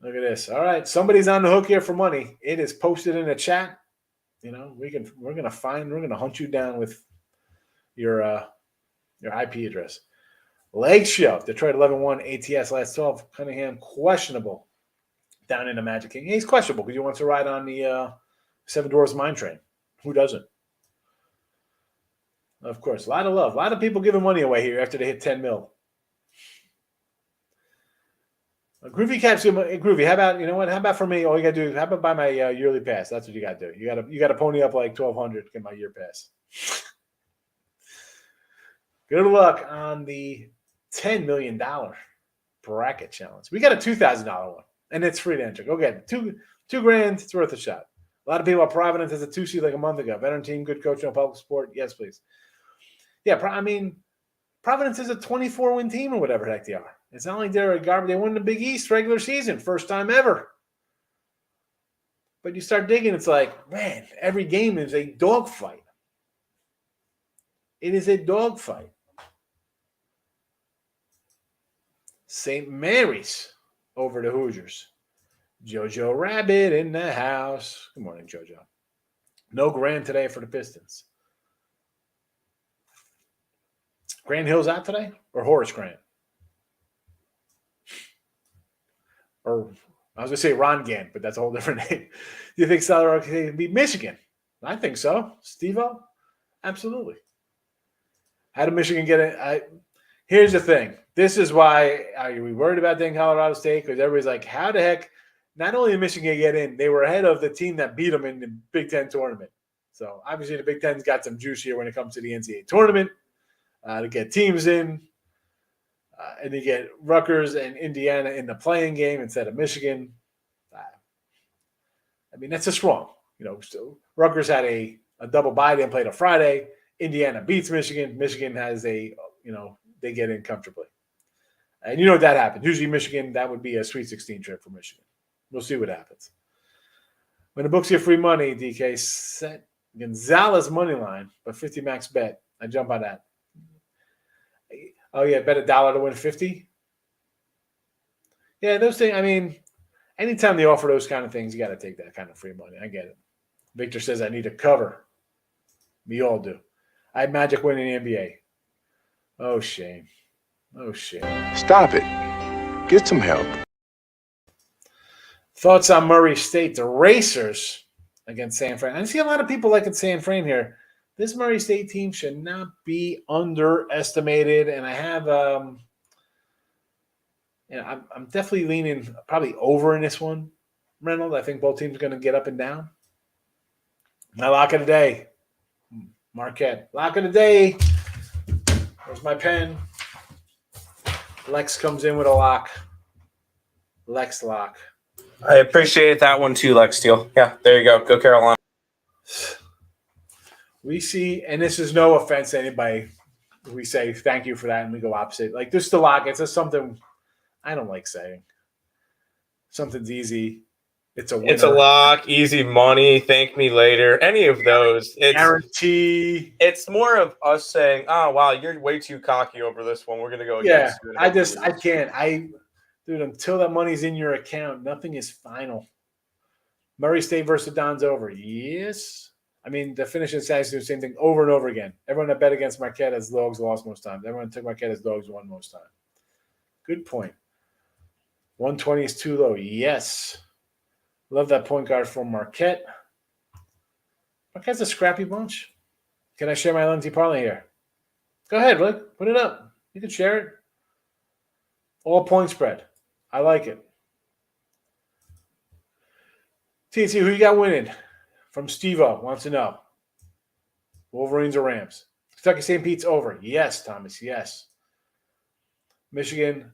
S2: Look at this. All right, somebody's on the hook here for money. It is posted in the chat. We're gonna hunt you down with your IP address. Leg show. Detroit 11-1 ATS last 12. Cunningham questionable down in the Magic King. He's questionable because he wants to ride on the Seven Dwarfs Mine Train. Who doesn't? Of course, a lot of love. A lot of people giving money away here after they hit 10 mil. Groovy Caps, Groovy. How about How about for me? All you gotta do is how about buy my yearly pass? That's what you gotta do. You gotta pony up like $1,200 to get my year pass. Good luck on the $10 million bracket challenge. We got a $2,000 one, and it's free to enter. Go get it. $2,000. It's worth a shot. A lot of people at Providence as a 2 seed like a month ago. Veteran team, good coach, no public support. Yes, please. Yeah, Providence is a 24-win team or whatever the heck they are. It's not like they're a garbage. They won the Big East regular season, first time ever. But you start digging, it's like, man, every game is a dogfight. It is a dogfight. St. Mary's over the Hoosiers. Jojo Rabbit in the house. Good morning, Jojo. No Grant today for the Pistons. Grant Hill's out today? Or Horace Grant? Or I was going to say Ron Gant, but that's a whole different name. Do you think Southern Arkansas can beat Michigan? I think so. Steve-O? Absolutely. How did Michigan get it? Here's the thing. This is why are we worried about that in Colorado State? Because everybody's like, how the heck? Not only did Michigan get in, they were ahead of the team that beat them in the Big Ten tournament. So obviously the Big Ten's got some juice here when it comes to the NCAA tournament to get teams in. And you get Rutgers and Indiana in the playing game instead of Michigan. That's just wrong. So Rutgers had a double bye. They played a Friday. Indiana beats Michigan. Michigan has they get in comfortably. And that happens. Usually Michigan, that would be a Sweet 16 trip for Michigan. We'll see what happens. When the books get free money, DK, set Gonzalez money line, but 50 max bet. I jump on that. Oh, yeah, bet $1 to win 50? Yeah, those things, anytime they offer those kind of things, you got to take that kind of free money. I get it. Victor says I need a cover. We all do. I had Magic winning the NBA. Oh, shame. Oh, shame.
S1: Stop it. Get some help.
S2: Thoughts on Murray State, the Racers against San Fran. I see a lot of people liking San Fran here. This Murray State team should not be underestimated, and I have, I'm definitely leaning probably over in this one, Reynolds. I think both teams are going to get up and down. My lock of the day, Marquette. Lock of the day. Where's my pen? Lex comes in with a lock. Lex lock.
S3: I appreciate that one too, Lex Steele. Yeah, there you go. Go Carolina.
S2: We see, and this is no offense to anybody. We say thank you for that, and we go opposite. Like this, the lock. It's just something I don't like saying. Something's easy. It's a winner.
S3: It's a lock, easy money, thank me later. Any of those. It's
S2: guarantee.
S3: It's more of us saying, "Oh, wow, you're way too cocky over this one. We're gonna go against you."
S2: I can't. Dude, until that money's in your account, nothing is final. Murray State versus Don's over. Yes. I mean, the finishing stats do the same thing over and over again. Everyone that bet against Marquette as dogs lost most times. Everyone that took Marquette as dogs won most times. Good point. 120 is too low. Yes. Love that point guard from Marquette. Marquette's a scrappy bunch. Can I share my Lindsay parlay here? Go ahead, Rick. Put it up. You can share it. All point spread. I like it. TC, who you got winning? From Steve-O wants to know. Wolverines or Rams? Kentucky St. Pete's over. Yes, Thomas. Yes. Michigan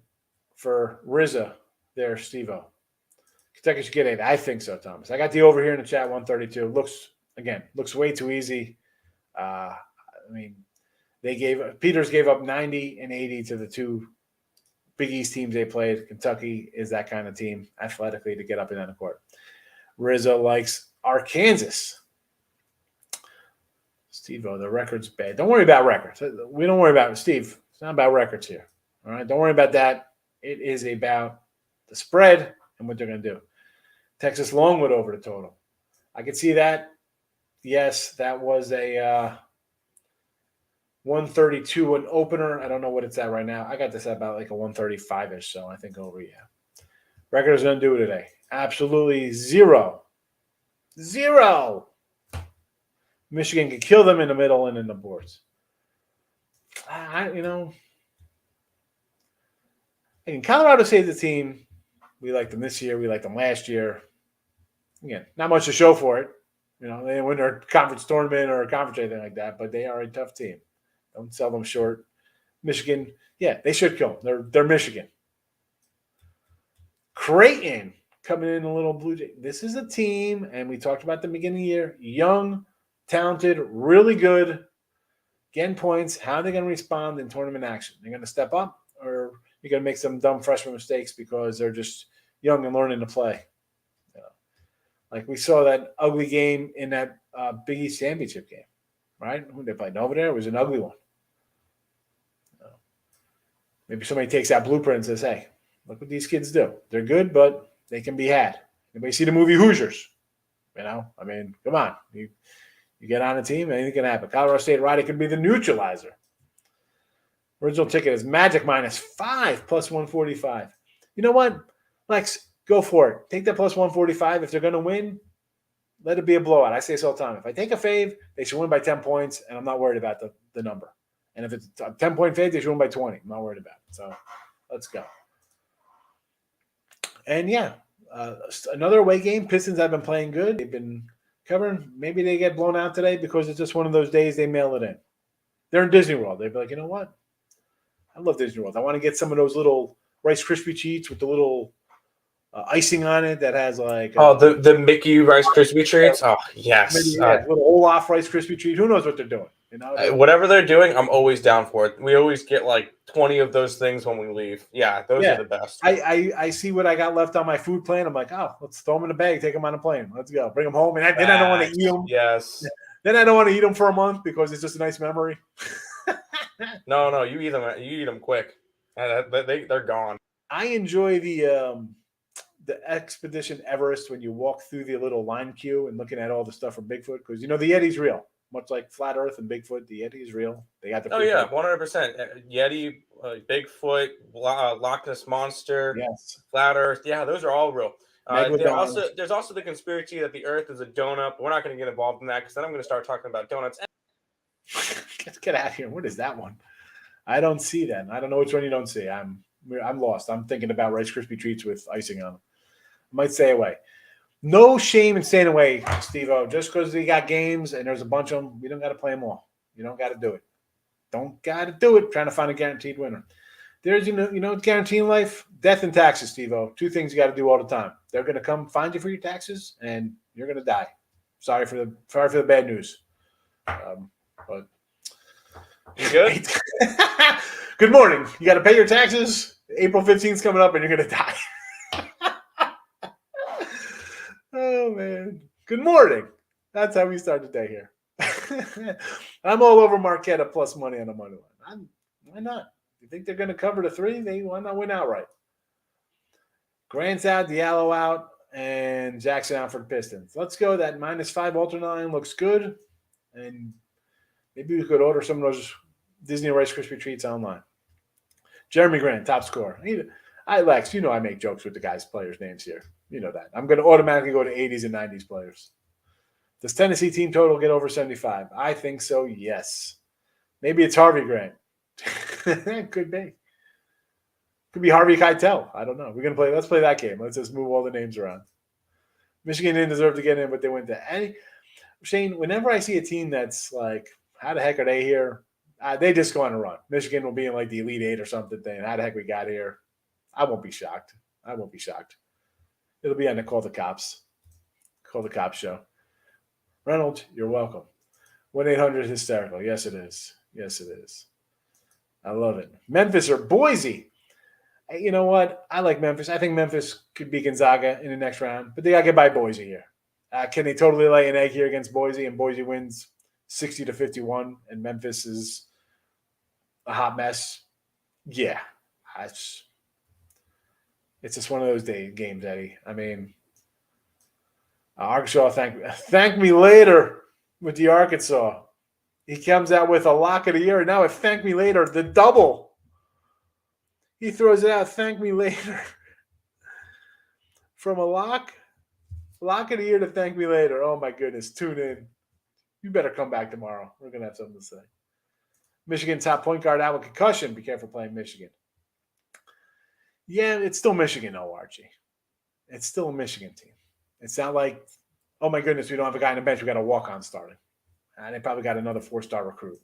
S2: for Rizza there, Steve-O. Kentucky should get 8. I think so, Thomas. I got the over here in the chat, 132. Looks way too easy. Peters gave up 90 and 80 to the two Big East teams they played. Kentucky is that kind of team athletically to get up and down the court. Rizzo likes Arkansas. Steve-O, the record's bad. Don't worry about records. We don't worry about it. Steve, it's not about records here. All right? Don't worry about that. It is about the spread and what they're going to do. Texas Longwood over the total. I could see that. Yes, that was a 132 an opener. I don't know what it's at right now. I got this at about like a 135-ish, so I think over, yeah. Record is going to do it today. Absolutely zero. Michigan can kill them in the middle and in the boards. And Colorado State's the team. We liked them this year. We liked them last year. Again, not much to show for it. They didn't win their conference tournament or a conference or anything like that, but they are a tough team. Don't sell them short. Michigan, yeah, they should kill them. They're Michigan. Creighton coming in a little Blue Jay. This is a team, and we talked about the beginning of the year, young, talented, really good, getting points. How are they going to respond in tournament action? They're going to step up, or you're going to make some dumb freshman mistakes because they're just young and learning to play. Like we saw that ugly game in that Big East championship game, right? Who they played over there? It was an ugly one. Maybe somebody takes that blueprint and says, hey, look what these kids do. They're good, but they can be had. Anybody see the movie Hoosiers? Come on. You get on a team, anything can happen. Colorado State Rider could be the neutralizer. Original ticket is Magic -5 plus 145. You know what? Lex, go for it. Take that plus 145. If they're going to win, let it be a blowout. I say this all the time. If I take a fave, they should win by 10 points, and I'm not worried about the number. And if it's a 10-point fave, they should win by 20. I'm not worried about it. So let's go. And, yeah, another away game. Pistons have been playing good. They've been covering. Maybe they get blown out today because it's just one of those days they mail it in. They're in Disney World. They'd be like, you know what? I love Disney World. I want to get some of those little Rice Krispie treats with the little icing on it that has like
S3: the Mickey Rice Krispie treats. Oh yes,
S2: little Olaf Rice Krispie treat. Who knows what they're doing?
S3: Whatever they're doing, I'm always down for it. We always get like 20 of those things when we leave. Yeah, those are the best.
S2: I see what I got left on my food plan. I'm like, oh, let's throw them in a bag, take them on a plane. Let's go, bring them home, and then I don't want to eat them.
S3: Yes.
S2: Then I don't want to eat them for a month because it's just a nice memory.
S3: No, you eat them. You eat them quick. They're gone.
S2: I enjoy the Expedition Everest when you walk through the little line queue and looking at all the stuff from Bigfoot because the Yeti's real. Much like Flat Earth and Bigfoot, the Yeti is real. They got the
S3: 100%. Yeti, Bigfoot, Loch Ness Monster,
S2: yes,
S3: Flat Earth. Yeah, those are all real.
S2: Megalodon.
S3: There's also the conspiracy that the Earth is a donut. But we're not going to get involved in that because then I'm going to start talking about donuts.
S2: Get out of here. What is that one? I don't see that. I don't know which one you don't see. I'm lost. I'm thinking about Rice Krispie treats with icing on them. I might stay away. No shame in staying away, Steve-O. Just because we got games and there's a bunch of them, we don't got to play them all. You don't got to do it. Don't got to do it trying to find a guaranteed winner. There's, you know, guaranteed in life? Death and taxes, Steve-O. Two things you got to do all the time. They're going to come find you for your taxes, and you're going to die. Sorry for the bad news. But
S3: you good?
S2: Good morning. You got to pay your taxes. April 15th is coming up, and you're going to die. Oh, man. Good morning. That's how we start the day here. I'm all over Marquetta plus money on the money line. Why not? You think they're going to cover the 3? Why not win outright? Grant's out, Diallo out, and Jackson out for the Pistons. Let's go. That -5 alternate line looks good. And maybe we could order some of those Disney Rice Krispie treats online. Jeremy Grant, top scorer. Lex, you know I make jokes with the guys' players' names here. You know that. I'm going to automatically go to 80s and 90s players. Does Tennessee team total get over 75? I think so, yes. Maybe it's Harvey Grant. Could be. Could be Harvey Keitel. I don't know. Let's play that game. Let's just move all the names around. Michigan didn't deserve to get in, but they went to. Shane, whenever I see a team that's like, how the heck are they here? They just go on a run. Michigan will be in like the Elite 8 or something. Then how the heck we got here? I won't be shocked. It'll be on the Call the Cops. Call the Cops show. Reynolds, you're welcome. 1-800 hysterical. Yes, it is. I love it. Memphis or Boise. You know what? I like Memphis. I think Memphis could beat Gonzaga in the next round, but they got to get by Boise here. Can they totally lay an egg here against Boise, and Boise wins 60-51, and Memphis is a hot mess? Yeah. It's just one of those games, Eddie. I mean, Arkansas, thank me later with the Arkansas. He comes out with a lock of the year, and now at thank me later, the double. He throws it out, thank me later. From a lock of the year to thank me later. Oh, my goodness. Tune in. You better come back tomorrow. We're going to have something to say. Michigan top point guard out with concussion. Be careful playing Michigan. Yeah, it's still Michigan, though, Archie. It's still a Michigan team. It's not like, oh, my goodness, we don't have a guy on the bench. We got a walk-on starting. And they probably got another 4-star recruit.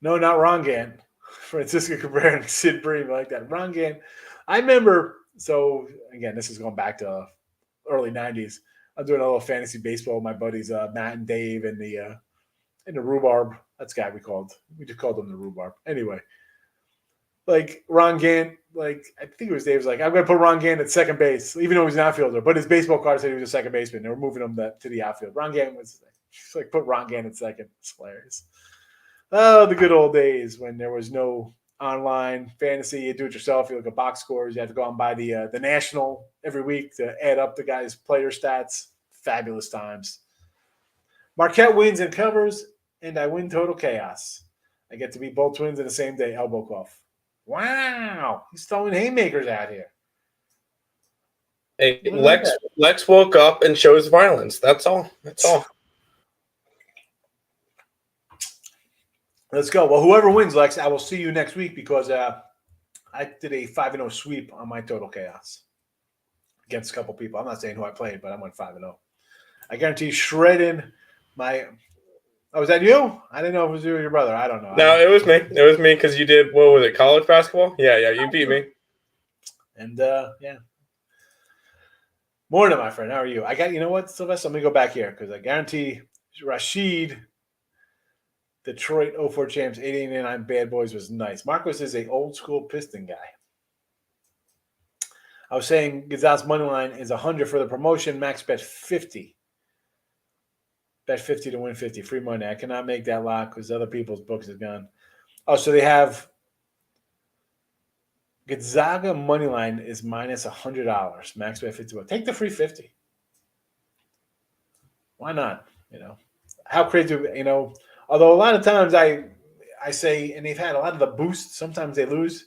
S2: No, not Rongan. Francisco Cabrera and Sid Bream like that. Rongan. I remember, so, again, this is going back to early 90s. I'm doing a little fantasy baseball with my buddies, Matt and Dave, and the Rhubarb. That's the guy we just called him the Rhubarb. Anyway. Like Ron Gant, I think it was Dave was like, I'm going to put Ron Gant at second base, even though he's an outfielder. But his baseball card said he was a second baseman. They were moving him to the outfield. Ron Gant was like, put Ron Gant at second. It's hilarious. Oh, the good old days when there was no online fantasy. You do it yourself. You look at box scores. You have to go out and buy the National every week to add up the guy's player stats. Fabulous times. Marquette wins and covers, and I win total chaos. I get to beat both twins in the same day. Elbow cough. Wow, he's throwing haymakers out here.
S3: Hey, Lex woke up and shows violence. That's all.
S2: Let's go. Well, whoever wins, Lex, I will see you next week because I did a 5-0 sweep on my total chaos against a couple people. I'm not saying who I played, but I went 5-0. I guarantee shredding my. Oh, was that you? I didn't know if it was you or your brother. I don't know.
S3: No, it was me. It was me because you did, what was it, college basketball? Yeah, you beat me.
S2: And, yeah. Morning, my friend. How are you? You know what, Sylvester? Let me go back here because I guarantee Rashid, Detroit 04 champs, 89 bad boys was nice. Marcos is a old school Piston guy. I was saying Gonzalez money line is 100 for the promotion. Max bet 50. Bet 50 to win 50. Free money. I cannot make that lock because other people's books is gone. Oh, so they have Gonzaga money line is minus $100. Max bet 50. Take the free 50. Why not? How crazy, although a lot of times I say, and they've had a lot of the boosts, sometimes they lose,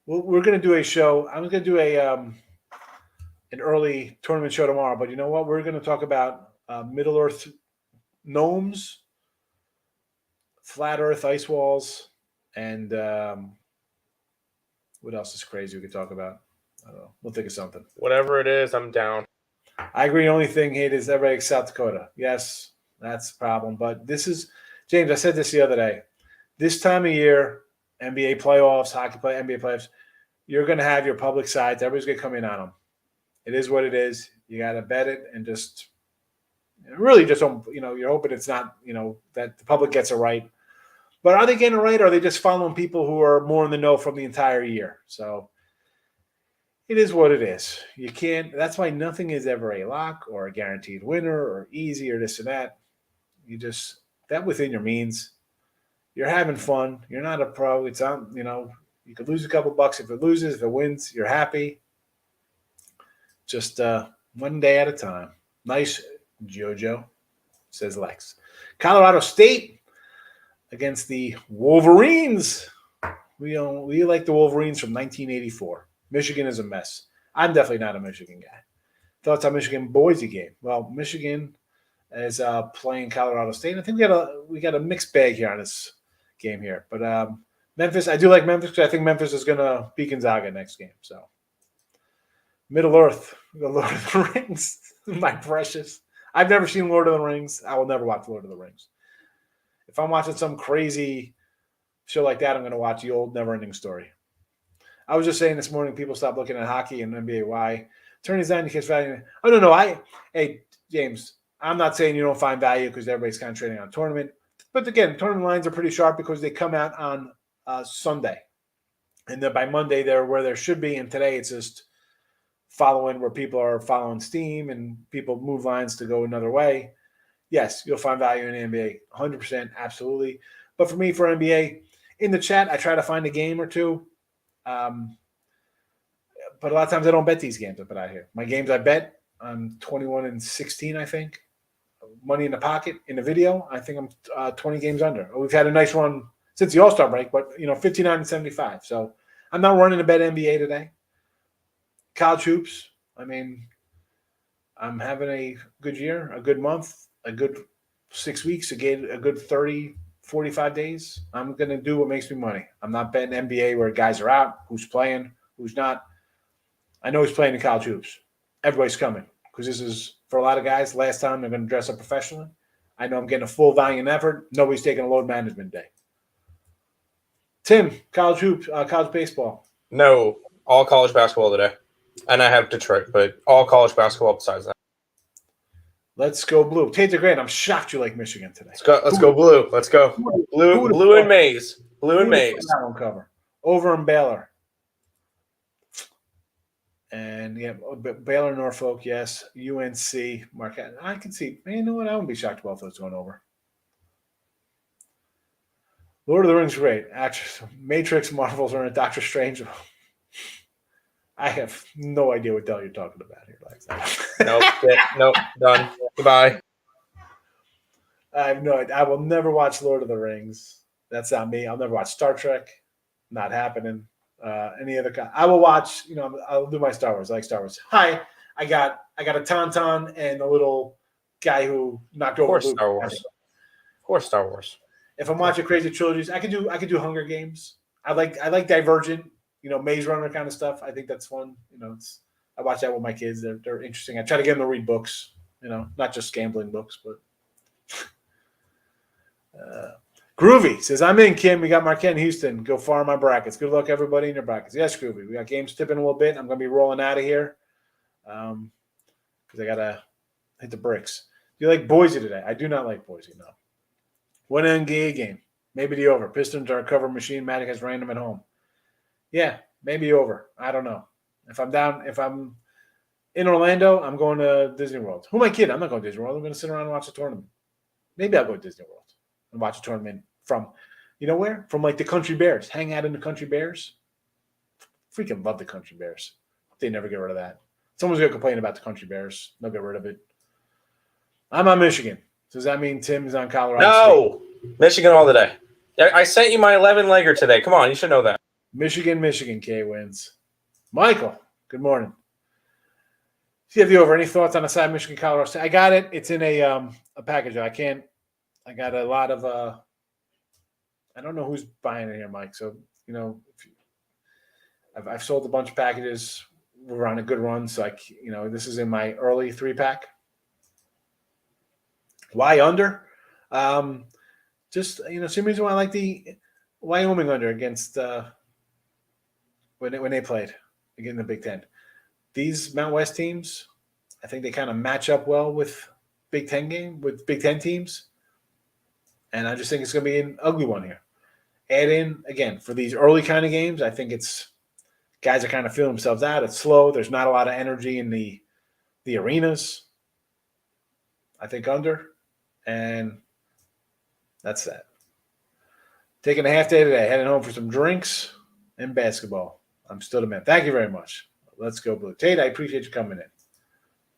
S2: we're going to do a show. I'm going to do an early tournament show tomorrow. But you know what? We're going to talk about Middle Earth gnomes, flat Earth ice walls, and what else is crazy we could talk about? I don't know. We'll think of something.
S3: Whatever it is, I'm down.
S2: I agree. The only thing hate is everybody likes South Dakota. Yes, that's the problem. But this is, James, I said this the other day. This time of year, NBA playoffs, hockey play, NBA playoffs, you're going to have your public sides. Everybody's going to come in on them. It is what it is. You got to bet it and just really just don't, you're hoping it's not, that the public gets it right. But are they getting it right, or are they just following people who are more in the know from the entire year? So it is what it is. You can't. That's why nothing is ever a lock or a guaranteed winner or easy or this and that. You just that within your means. You're having fun. You're not a pro. It's on. You could lose a couple bucks if it loses. If it wins, you're happy. Just one day at a time. Nice, JoJo, says Lex. Colorado State against the Wolverines. We like the Wolverines from 1984. Michigan is a mess. I'm definitely not a Michigan guy. Thoughts on Michigan-Boise game? Well, Michigan is playing Colorado State. I think we got a mixed bag here on this game here. But Memphis, I do like Memphis because I think Memphis is going to beat Gonzaga next game. So Middle Earth, the Lord of the Rings, my precious. I've never seen Lord of the Rings. I will never watch Lord of the Rings. If I'm watching some crazy show like that, I'm going to watch the old Never-Ending Story. I was just saying this morning, people stop looking at hockey and NBA. Why? Attorneys not indicates value. Oh, no. Hey, James, I'm not saying you don't find value because everybody's concentrating on tournament. But again, tournament lines are pretty sharp because they come out on Sunday. And then by Monday, they're where there should be. And today, it's just following where people are following steam and people move lines to go another way. Yes, you'll find value in the NBA. 100%, absolutely. But for me, for NBA, in the chat, I try to find a game or two. But a lot of times I don't bet these games I put out here. My games I bet, I'm 21-16, I think. Money in the pocket in the video, I think I'm 20 games under. We've had a nice run since the All-Star break, but 59-75. So I'm not running to bet NBA today. College hoops, I'm having a good year, a good month, a good 6 weeks, again, a good 30, 45 days. I'm going to do what makes me money. I'm not betting NBA where guys are out, who's playing, who's not. I know who's playing in college hoops. Everybody's coming because this is, for a lot of guys, last time they're going to dress up professionally. I know I'm getting a full valiant effort. Nobody's taking a load management day. Tim, college hoops, college baseball.
S3: No, all college basketball today. And I have Detroit, but all college basketball besides that.
S2: Let's go blue. Tater Grant, I'm shocked you like Michigan today.
S3: Let's go blue. Let's go. Blue and maize. Blue and maize.
S2: That one cover. Over in Baylor. And yeah, Baylor, Norfolk, yes. UNC, Marquette. I can see. Man, you know what? I wouldn't be shocked about those going over. Lord of the Rings, great. Actress, Matrix, Marvels are in Doctor Strange. I have no idea what the hell you're talking about here.
S3: Nope, done. Goodbye.
S2: I have no idea. I will never watch Lord of the Rings. That's not me. I'll never watch Star Trek. Not happening. Any other kind. I will watch, I'll do my Star Wars. I like Star Wars. Hi, I got a Tauntaun and a little guy who knocked over Luke.
S3: Star Wars. Of course, Star Wars.
S2: If I'm watching crazy trilogies, I could do Hunger Games. I like Divergent, Maze Runner kind of stuff. I think that's fun. I watch that with my kids. They're interesting. I try to get them to read books, not just gambling books, but Groovy says, I'm in, Kim. We got Marquette and Houston. Go far in my brackets. Good luck, everybody, in your brackets. Yes, Groovy. We got games tipping a little bit. I'm going to be rolling out of here because I got to hit the bricks. Do you like Boise today? I do not like Boise, no. One NBA game. Maybe the over. Pistons are a cover machine. Matic has random at home. Yeah, maybe over. I don't know. If I'm in Orlando, I'm going to Disney World. Who am I kidding? I'm not going to Disney World. I'm going to sit around and watch a tournament. Maybe I'll go to Disney World and watch a tournament from, where? From like the Country Bears. Hang out in the Country Bears. Freaking love the Country Bears. They never get rid of that. Someone's going to complain about the Country Bears. They'll get rid of it. I'm on Michigan. Does that mean Tim is on Colorado
S3: No. State? Michigan all the day. I sent you my 11-legger today. Come on. You should know that.
S2: Michigan, K wins. Michael, good morning. Do you have the over? Any thoughts on the side Michigan, Colorado State? I got it. It's in a package. I got a lot of I don't know who's buying it here, Mike. So, I've sold a bunch of packages. We're on a good run. So, this is in my early 3-pack. Why under? Just, same reason why I like the Wyoming under against when they played again in the Big Ten. These Mountain West teams, I think they kind of match up well with Big Ten teams. And I just think it's going to be an ugly one here. Add in, again, for these early kind of games, I think it's guys are kind of feeling themselves out. It's slow. There's not a lot of energy in the arenas. I think under. And that's that. Taking a half day today, heading home for some drinks and basketball. I'm still the man. Thank you very much. Let's go Blue. Tate, I appreciate you coming in.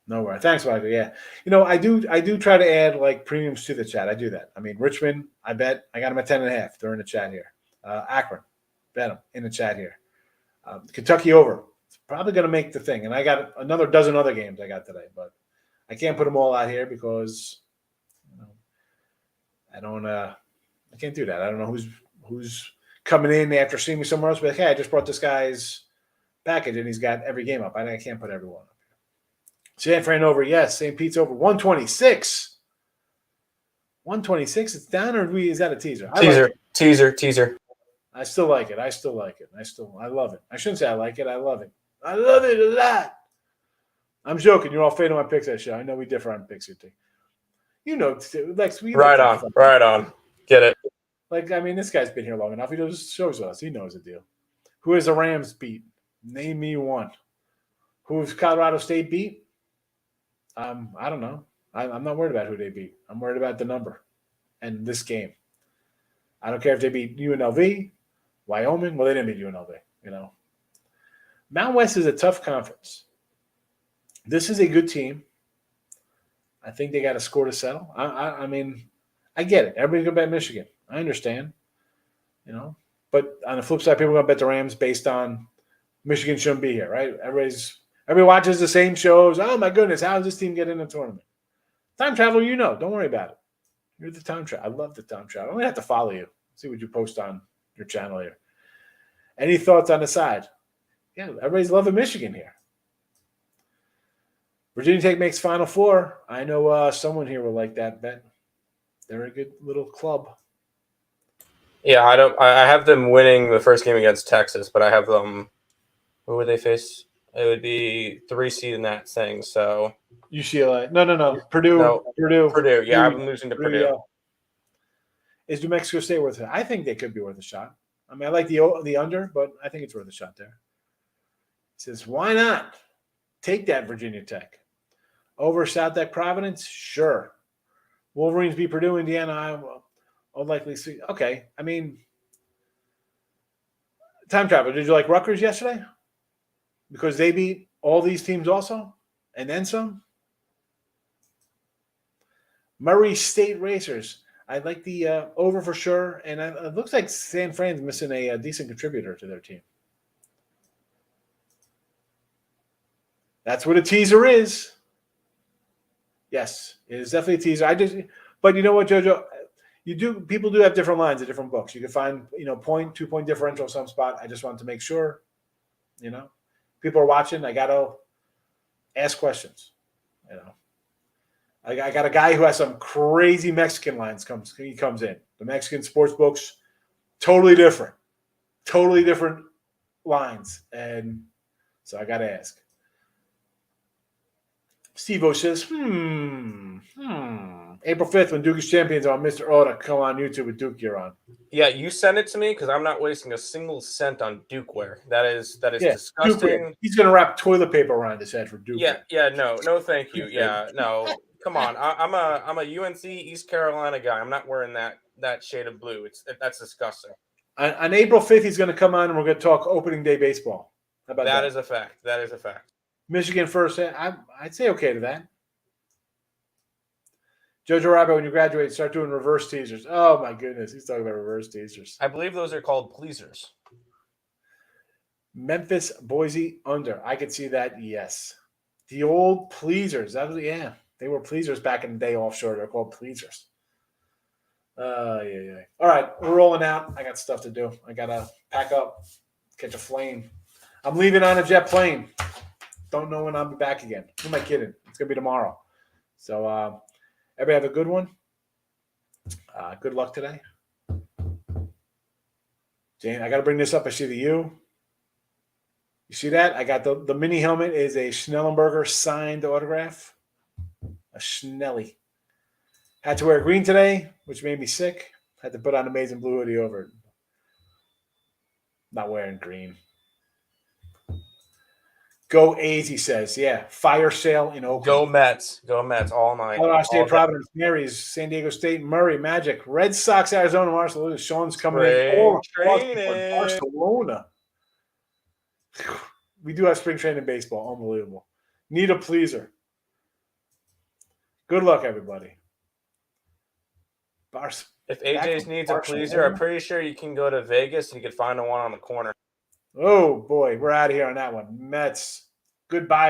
S2: No worries. Thanks, Michael. Yeah. I do try to add like premiums to the chat. I do that. I mean, Richmond, I bet I got them at 10.5. They're in the chat here. Akron, bet them in the chat here. Kentucky over. It's probably going to make the thing. And I got another dozen other games I got today, but I can't put them all out here because I can't do that. I don't know who's coming in after seeing me somewhere else. But hey, I just brought this guy's package and he's got every game up. I can't put everyone up. San Fran over, yes. St. Pete's over 126. 126. It's down, or is that a teaser?
S3: Teaser.
S2: I still like it. I love it. I shouldn't say I like it. I love it. I love it a lot. I'm joking. You're all fading my picks that show. I know we differ on picks here, too. Lex,
S3: right on. Get it.
S2: This guy's been here long enough. He does shows us. He knows the deal. Who has the Rams beat? Name me one. Who's Colorado State beat? I don't know. I'm not worried about who they beat. I'm worried about the number and this game. I don't care if they beat UNLV, Wyoming. Well, they didn't beat UNLV, Mountain West is a tough conference. This is a good team. I think they got a score to settle. I mean, I get it. Everybody's going to bet Michigan. I understand, But on the flip side, people are going to bet the Rams based on Michigan shouldn't be here, right? Everybody watches the same shows. Oh, my goodness, how does this team get in the tournament? Time travel, don't worry about it. You're the time travel. I love the time travel. I'm going to have to follow you, see what you post on your channel here. Any thoughts on the side? Yeah, everybody's loving Michigan here. Virginia Tech makes Final Four. I know someone here will like that bet. They're a good little club.
S3: Yeah, I have them winning the first game against Texas, but I have them. Who would they face? It would be 3 seed in that thing. So
S2: UCLA. No. Purdue.
S3: No,
S2: Purdue.
S3: Yeah, I'm losing to Purdue.
S2: Yeah. Is New Mexico State worth it? I think they could be worth a shot. I mean, I like the under, but I think it's worth a shot there. It says, why not take that Virginia Tech over South Tech Providence? Sure. Wolverines beat Purdue, Indiana. I'll likely see. Okay. I mean, time travel. Did you like Rutgers yesterday? Because they beat all these teams also, and then some. Murray State Racers. I like the over for sure, and it looks like San Fran's missing a decent contributor to their team. That's what a teaser is. Yes, it is definitely a teaser. But you know what, JoJo? People do have different lines at different books. You can find, 2-point differential some spot. I just wanted to make sure, people are watching. I got to ask questions, I got a guy who has some crazy Mexican lines comes in. The Mexican sports books, totally different lines. And so I got to ask. Steve-O says, April 5th when Duke is champions on Mr. Oda, come on YouTube with Duke you're on.
S3: Yeah, you send it to me because I'm not wasting a single cent on Duke wear. That is disgusting.
S2: He's going to wrap toilet paper around his head for Duke.
S3: Yeah, no, thank you. Yeah, no, come on. I'm a UNC East Carolina guy. I'm not wearing that shade of blue. That's disgusting.
S2: On April 5th, he's going to come on and we're going to talk opening day baseball. How about that?
S3: That is a fact.
S2: Michigan first. I'd say okay to that. Jojo Rabbit, when you graduate, start doing reverse teasers. Oh, my goodness. He's talking about reverse teasers.
S3: I believe those are called pleasers.
S2: Memphis, Boise, under. I could see that, yes. The old pleasers. Yeah. They were pleasers back in the day offshore. They're called pleasers. Yeah. All right, we're rolling out. I got stuff to do. I got to pack up, catch a plane. I'm leaving on a jet plane. Don't know when I'll be back again. Who am I kidding? It's going to be tomorrow. So everybody have a good one. Good luck today. Jane, I got to bring this up. I see the U. You see that? I got the mini helmet is a Schnellenberger signed autograph. A Schnelly. Had to wear green today, which made me sick. Had to put on Amazing Blue hoodie over it. Not wearing green. Go A's, he says. Yeah. Fire sale in Oakland.
S3: Go Mets. Go Mets all night.
S2: Colorado State, Providence, Marys, San Diego State, Murray, Magic, Red Sox, Arizona, Marshall. Sean's coming in. Barcelona. We do have spring training baseball. Unbelievable. Need a pleaser. Good luck, everybody.
S3: If AJ's needs a pleaser, I'm pretty sure you can go to Vegas and you can find the one on the corner.
S2: Oh, boy. We're out of here on that one. Mets. Goodbye.